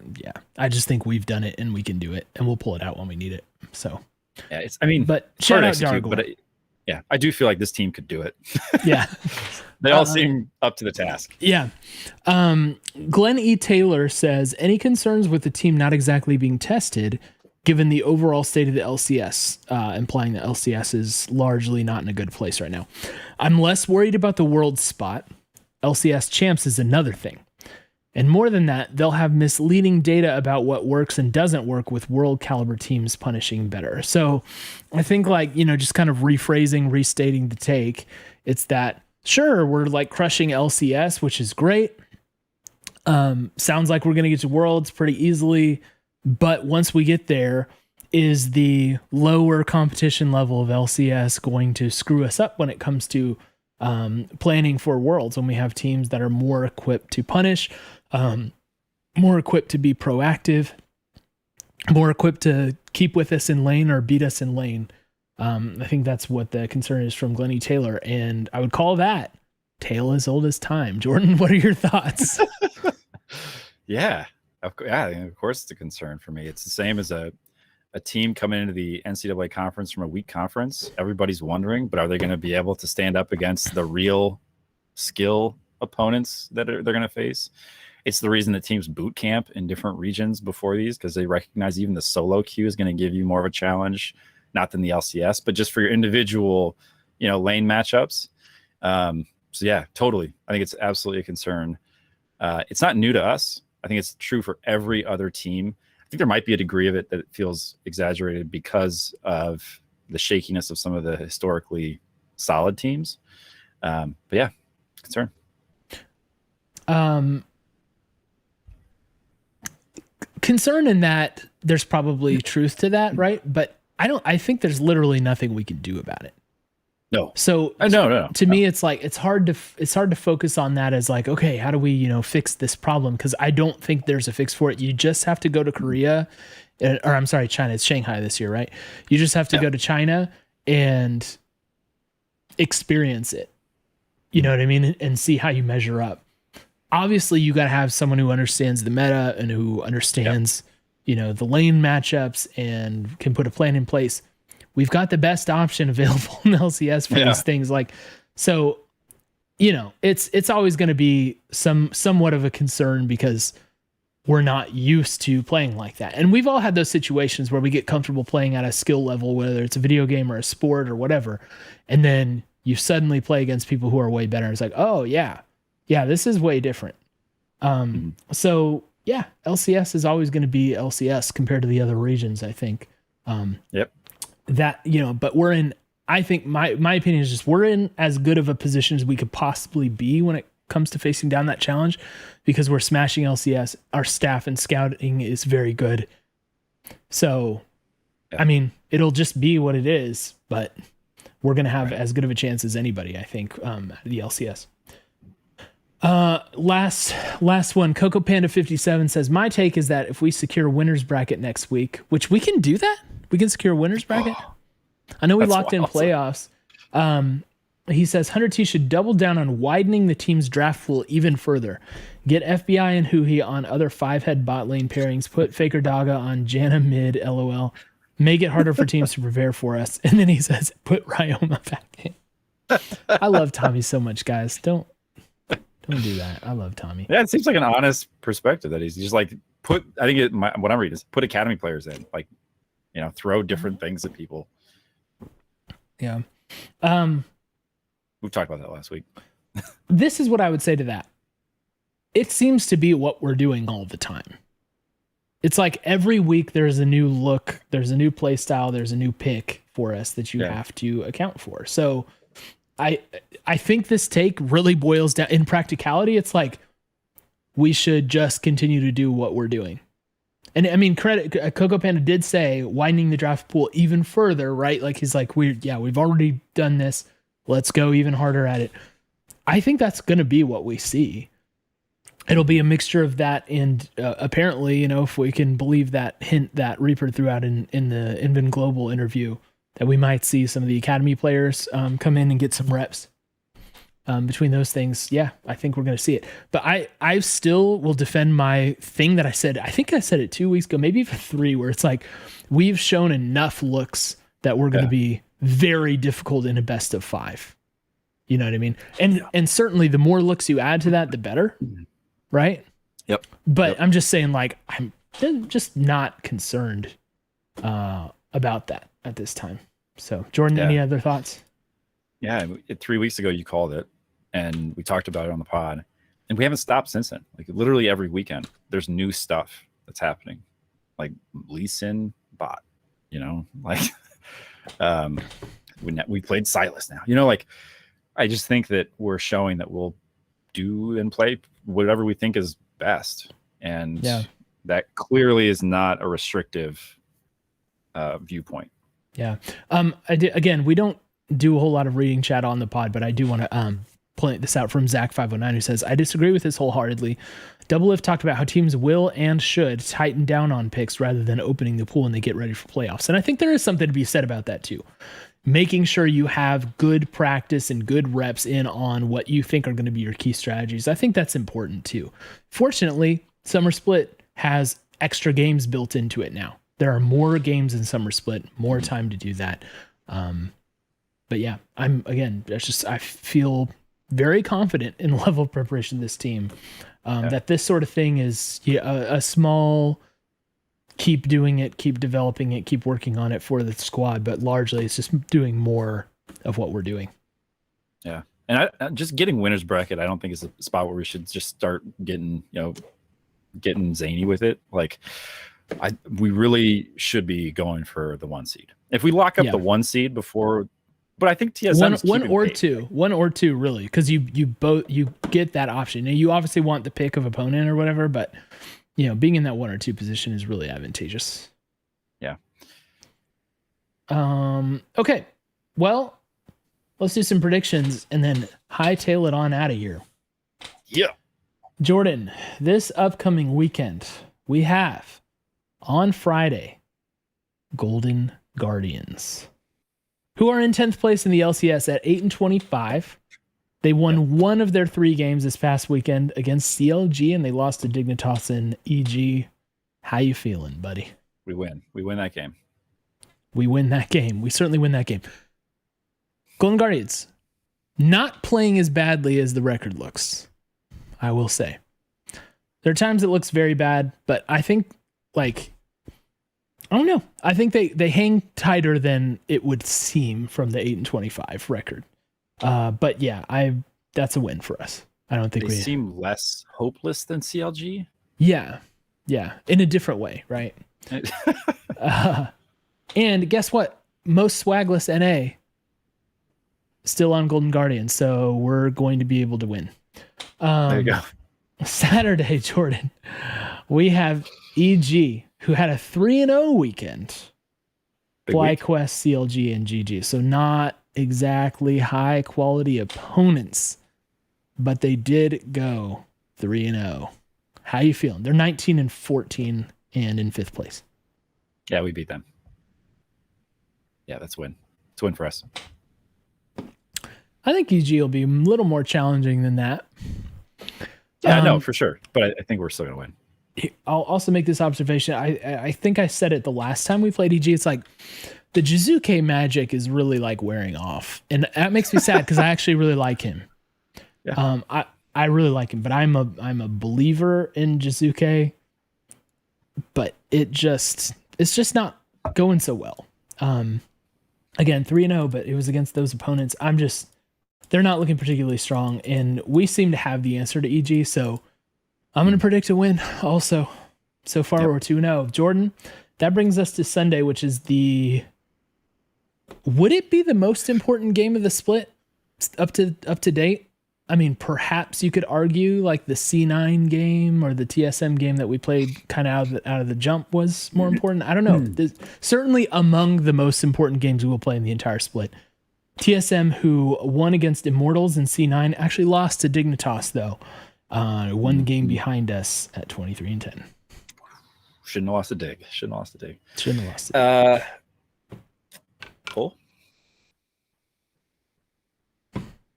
just think we've done it and we can do it, and we'll pull it out when we need it. So yeah, but shout out Dargle. But I do feel like this team could do it. Yeah. They all seem up to the task. Yeah. Glenn E. Taylor says, any concerns with the team not exactly being tested, given the overall state of the LCS, implying that LCS is largely not in a good place right now. I'm less worried about the world spot. LCS champs is another thing. And more than that, they'll have misleading data about what works and doesn't work with world caliber teams punishing better. So I think just kind of rephrasing, restating the take, it's that, sure, we're like crushing LCS, which is great. Sounds like we're going to get to Worlds pretty easily. But once we get there, is the lower competition level of LCS going to screw us up when it comes to planning for Worlds, when we have teams that are more equipped to punish, more equipped to be proactive, more equipped to keep with us in lane or beat us in lane? I think that's what the concern is from Glennie Taylor, and I would call that tale as old as time. Jordan, what are your thoughts? Yeah, of course it's a concern for me. It's the same as a team coming into the NCAA conference from a weak conference. Everybody's wondering, but are they going to be able to stand up against the real skill opponents that they're going to face? It's the reason that teams boot camp in different regions before these, because they recognize even the solo queue is going to give you more of a challenge, not than the LCS, but just for your individual, lane matchups. So yeah, totally. I think it's absolutely a concern. It's not new to us. I think it's true for every other team. I think there might be a degree of it that feels exaggerated because of the shakiness of some of the historically solid teams. But yeah, concern. Concern in that there's probably truth to that, right? But I think there's literally nothing we can do about it. No. So no. To me, it's like, it's hard to focus on that as like, okay, how do we, fix this problem? Cause I don't think there's a fix for it. You just have to go to Korea, or I'm sorry, China. It's Shanghai this year, right? You just have to go to China and experience it. You know what I mean? And see how you measure up. Obviously you got to have someone who understands the meta and who understands, the lane matchups and can put a plan in place. We've got the best option available in LCS for these things. So, it's always going to be somewhat of a concern because we're not used to playing like that. And we've all had those situations where we get comfortable playing at a skill level, whether it's a video game or a sport or whatever. And then you suddenly play against people who are way better. It's like, oh yeah, this is way different. So yeah, LCS is always going to be LCS compared to the other regions, I think. That, but we're in, I think my opinion is just, we're in as good of a position as we could possibly be when it comes to facing down that challenge, because we're smashing LCS. Our staff and scouting is very good. So, I mean, it'll just be what it is, but we're going to have as good of a chance as anybody, I think, at the LCS. Last one, Coco Panda 57 says, my take is that if we secure winner's bracket next week, which we can do that, we can secure winner's bracket. I know we locked in playoffs. He says 100T should double down on widening the team's draft pool even further. Get FBI and Huhi on other 5-head bot lane pairings. Put Faker Daga on Janna mid, LOL. Make it harder for teams to prepare for us. And then he says, put Ryoma back in. I love Tommy so much, guys. Don't do that. I love Tommy. Yeah, it seems like an honest perspective that he's just like, what I'm reading is put academy players in, like, throw different things at people. Yeah. We've talked about that last week. This is what I would say to that. It seems to be what we're doing all the time. It's like every week there's a new look, there's a new play style, there's a new pick for us that you have to account for. So I think this take really boils down in practicality. It's like we should just continue to do what we're doing. And I mean, Coco Panda did say widening the draft pool even further, right? Like he's like, we've already done this. Let's go even harder at it. I think that's going to be what we see. It'll be a mixture of that. And apparently, if we can believe that hint that Reaper threw out in the Invin Global interview, that we might see some of the academy players come in and get some reps. Between those things, yeah, I think we're going to see it. But I still will defend my thing that I said. I think I said it 2 weeks ago, maybe even 3, where it's like we've shown enough looks that we're going to be very difficult in a best of 5. You know what I mean? And certainly the more looks you add to that, the better, right? Yep. But I'm just saying, like, I'm just not concerned about that at this time. So, Jordan, any other thoughts? Yeah, 3 weeks ago you called it, and we talked about it on the pod, and we haven't stopped since then. Like literally every weekend, there's new stuff that's happening, like Lee Sin bot, you know, like we played Silas now, you know, like I just think that we're showing that we'll do and play whatever we think is best, and that clearly is not a restrictive viewpoint. Yeah. Again, we don't do a whole lot of reading chat on the pod, but I do want to point this out from Zach509, who says, I disagree with this wholeheartedly. Double Lift talked about how teams will and should tighten down on picks rather than opening the pool when they get ready for playoffs. And I think there is something to be said about that too. Making sure you have good practice and good reps in on what you think are going to be your key strategies. I think that's important too. Fortunately, Summer Split has extra games built into it now. There are more games in Summer Split, more time to do that. But yeah, I feel very confident in the level of preparation of this team. That this sort of thing is a small, keep doing it, keep developing it, keep working on it for the squad, but largely it's just doing more of what we're doing. Yeah. And I just getting winners bracket, I don't think is a spot where we should just start getting zany with it. Like we really should be going for the 1 seed. If we lock up the 1 seed before, but I think TSM one or two really, because you get that option. And you obviously want the pick of opponent or whatever, but being in that 1 or 2 position is really advantageous. Yeah. Okay. Well, let's do some predictions and then hightail it on out of here. Yeah. Jordan, this upcoming weekend, we have on Friday, Golden Guardians, who are in 10th place in the LCS at 8-25. They won one of their 3 games this past weekend against CLG, and they lost to Dignitas and EG. How you feeling, buddy? We win. We win that game. We win that game. We certainly win that game. Golden Guardians, not playing as badly as the record looks, I will say. There are times it looks very bad, but I think, I don't know. I think they hang tighter than it would seem from the 8-25 record. But yeah, that's a win for us. I don't think they seem less hopeless than CLG. Yeah. In a different way, right? And guess what? Most swagless NA still on Golden Guardians, so we're going to be able to win. There you go. Saturday, Jordan, we have EG, who had a 3-0 weekend. FlyQuest, CLG, and GG. So not exactly high quality opponents, but they did go 3-0. How you feeling? They're 19-14 and in 5th place. Yeah, we beat them. Yeah, that's a win. It's a win for us. I think EG will be a little more challenging than that. Yeah, no, for sure. But I think we're still going to win. I'll also make this observation. I think I said it the last time we played EG. It's like the Jizuke magic is really like wearing off. And that makes me sad because I actually really like him. Yeah. I really like him, but I'm a believer in Jizuke, but it's just not going so well. Again, 3-0, but it was against those opponents. They're not looking particularly strong, and we seem to have the answer to EG, so I'm going to predict a win also. So far, we're 2-0. Jordan, that brings us to Sunday, which is would it be the most important game of the split up to date? I mean, perhaps you could argue like the C9 game or the TSM game that we played kind of out of the jump was more important. I don't know. Certainly among the most important games we will play in the entire split. TSM, who won against Immortals in C9, actually lost to Dignitas, though. One game behind us at 23-10. Shouldn't have lost a dig. Shouldn't have lost a dig.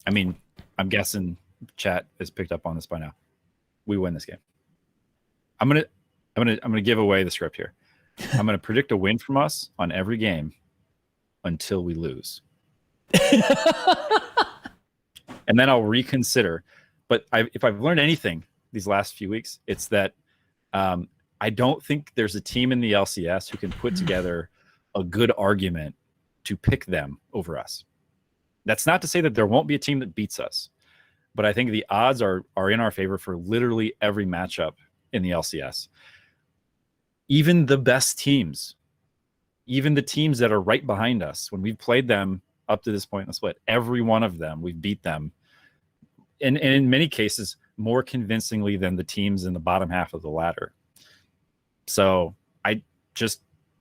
I mean, I'm guessing chat has picked up on this by now. We win this game. I'm gonna give away the script here. I'm gonna predict a win from us on every game until we lose. And then I'll reconsider. But if I've learned anything these last few weeks, it's that I don't think there's a team in the LCS who can put together a good argument to pick them over us. That's not to say that there won't be a team that beats us, but I think the odds are in our favor for literally every matchup in the LCS. Even the best teams, even the teams that are right behind us, when we've played them up to this point in the split, every one of them, we've beat them. And in many cases, more convincingly than the teams in the bottom half of the ladder. So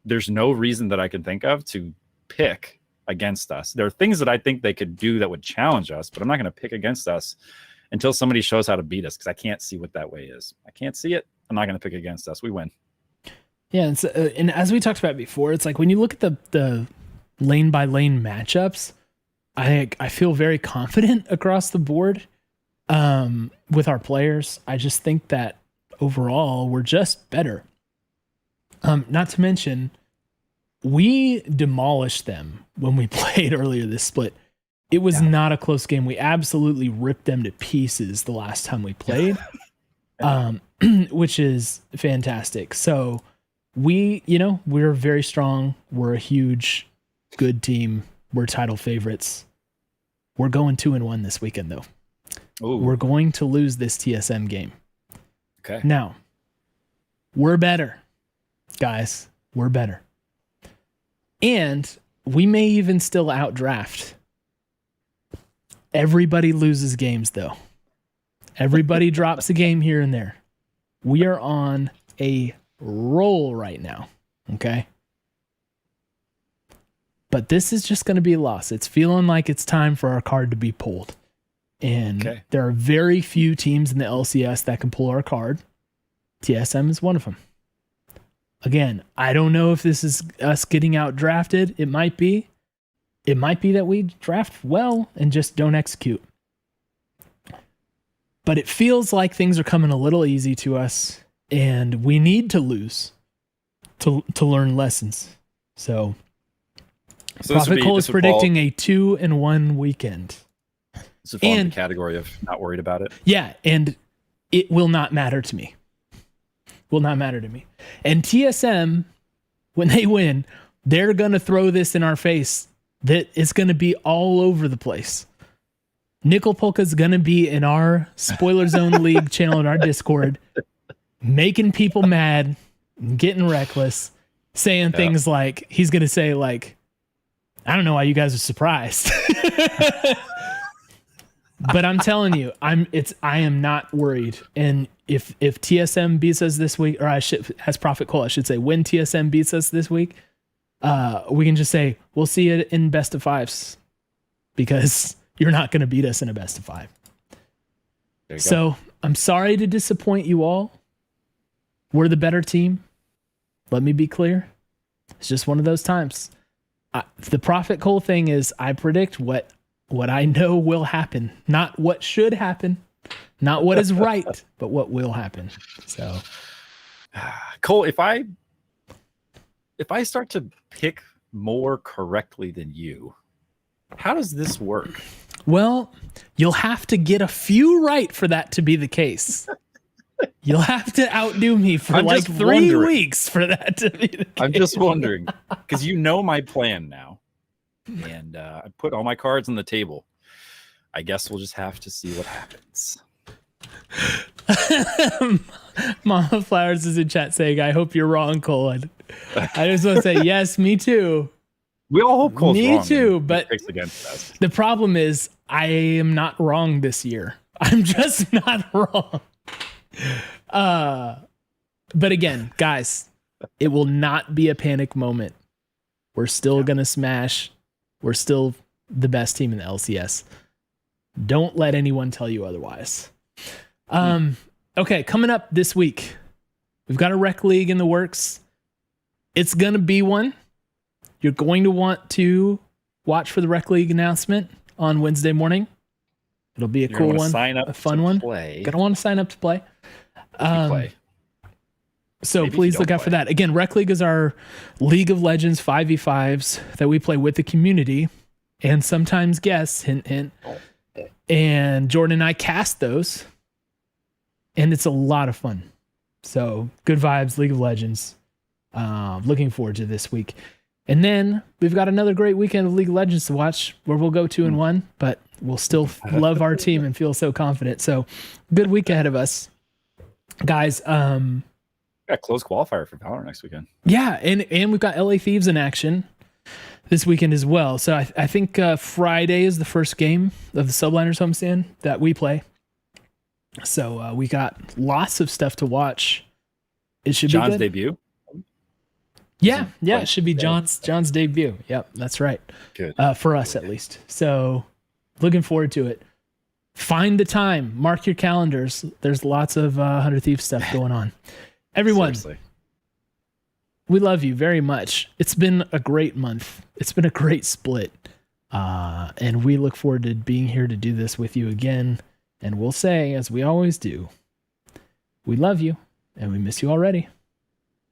there's no reason that I can think of to pick against us. There are things that I think they could do that would challenge us, but I'm not going to pick against us until somebody shows how to beat us, because I can't see what that way is. I can't see it. I'm not going to pick against us. We win. Yeah, and, and as we talked about before, it's like when you look at the lane by lane matchups, I feel very confident across the board with our players. I just think that overall we're just better. Not to mention, we demolished them when we played earlier this split. It was not a close game. We absolutely ripped them to pieces the last time we played, which is fantastic. So we're very strong. We're a huge, good team. We're title favorites. We're going 2-1 this weekend, though. Ooh. We're going to lose this TSM game. Okay. Now, we're better. Guys, we're better. And we may even still outdraft. Everybody loses games, though. Everybody drops a game here and there. We are on a roll right now, okay? But this is just going to be a loss. It's feeling like it's time for our card to be pulled. And there are very few teams in the LCS that can pull our card. TSM is one of them. Again, I don't know if this is us getting out drafted. It might be. It might be that we draft well and just don't execute. But it feels like things are coming a little easy to us, and we need to lose to learn lessons. So Prophet Cole is predicting a 2-1 weekend. This would fall in the category of not worried about it. Yeah, and it will not matter to me. Will not matter to me. And TSM, when they win, they're going to throw this in our face that it's going to be all over the place. Nickel Polka's going to be in our Spoiler Zone League channel in our Discord, making people mad, getting reckless, saying things like, he's going to say like, I don't know why you guys are surprised. But I'm telling you, I am not worried. And if TSM beats us this week, or as Prophet Cole, I should say, when TSM beats us this week, we can just say, we'll see it in best of 5s, because you're not going to beat us in a best of 5. So I'm sorry to disappoint you all. We're the better team. Let me be clear. It's just one of those times. The Prophet Cole thing is, I predict what I know will happen, not what should happen, not what is right, but what will happen. So, Cole, if I start to pick more correctly than you, how does this work? Well, you'll have to get a few right for that to be the case. You'll have to outdo me for like 3 weeks for that to be the case. I'm just wondering, because you know my plan now. And I put all my cards on the table. I guess we'll just have to see what happens. Mama Flowers is in chat saying, I hope you're wrong, Cole. I just want to say, yes, me too. We all hope Cole's wrong. Me too, but against us. The problem is I am not wrong this year. I'm just not wrong. But again, guys, it will not be a panic moment. We're still going to smash. We're still the best team in the LCS. Don't let anyone tell you otherwise. Okay, coming up this week, we've got a rec league in the works. It's going to be one. You're going to want to watch for the rec league announcement on Wednesday morning. It'll be a You're cool gonna one, sign up a fun to one. play. Gonna want to sign up to play. Play. So Maybe please if you look don't out for play. that. Again, Rec League is our League of Legends 5v5s that we play with the community and sometimes guests, hint, hint. And Jordan and I cast those, and it's a lot of fun. So good vibes, League of Legends. Looking forward to this week. And then we've got another great weekend of League of Legends to watch where we'll go 2-1, but we'll still love our team and feel so confident. So good week ahead of us. Guys, Got a close qualifier for Valorant next weekend. yeah, and we've got LA Thieves in action this weekend as well. So I think Friday is the first game of the Subliners homestand that we play. So we got lots of stuff to watch. It should John's be good. debut. Yeah, it should be John's debut. Yep, that's right. Good. For us at least. So looking forward to it. Find the time. Mark your calendars. There's lots of 100 Thieves stuff going on. Everyone, Seriously. we love you very much. It's been a great month. It's been a great split. And we look forward to being here to do this with you again. And we'll say, as we always do, we love you and we miss you already.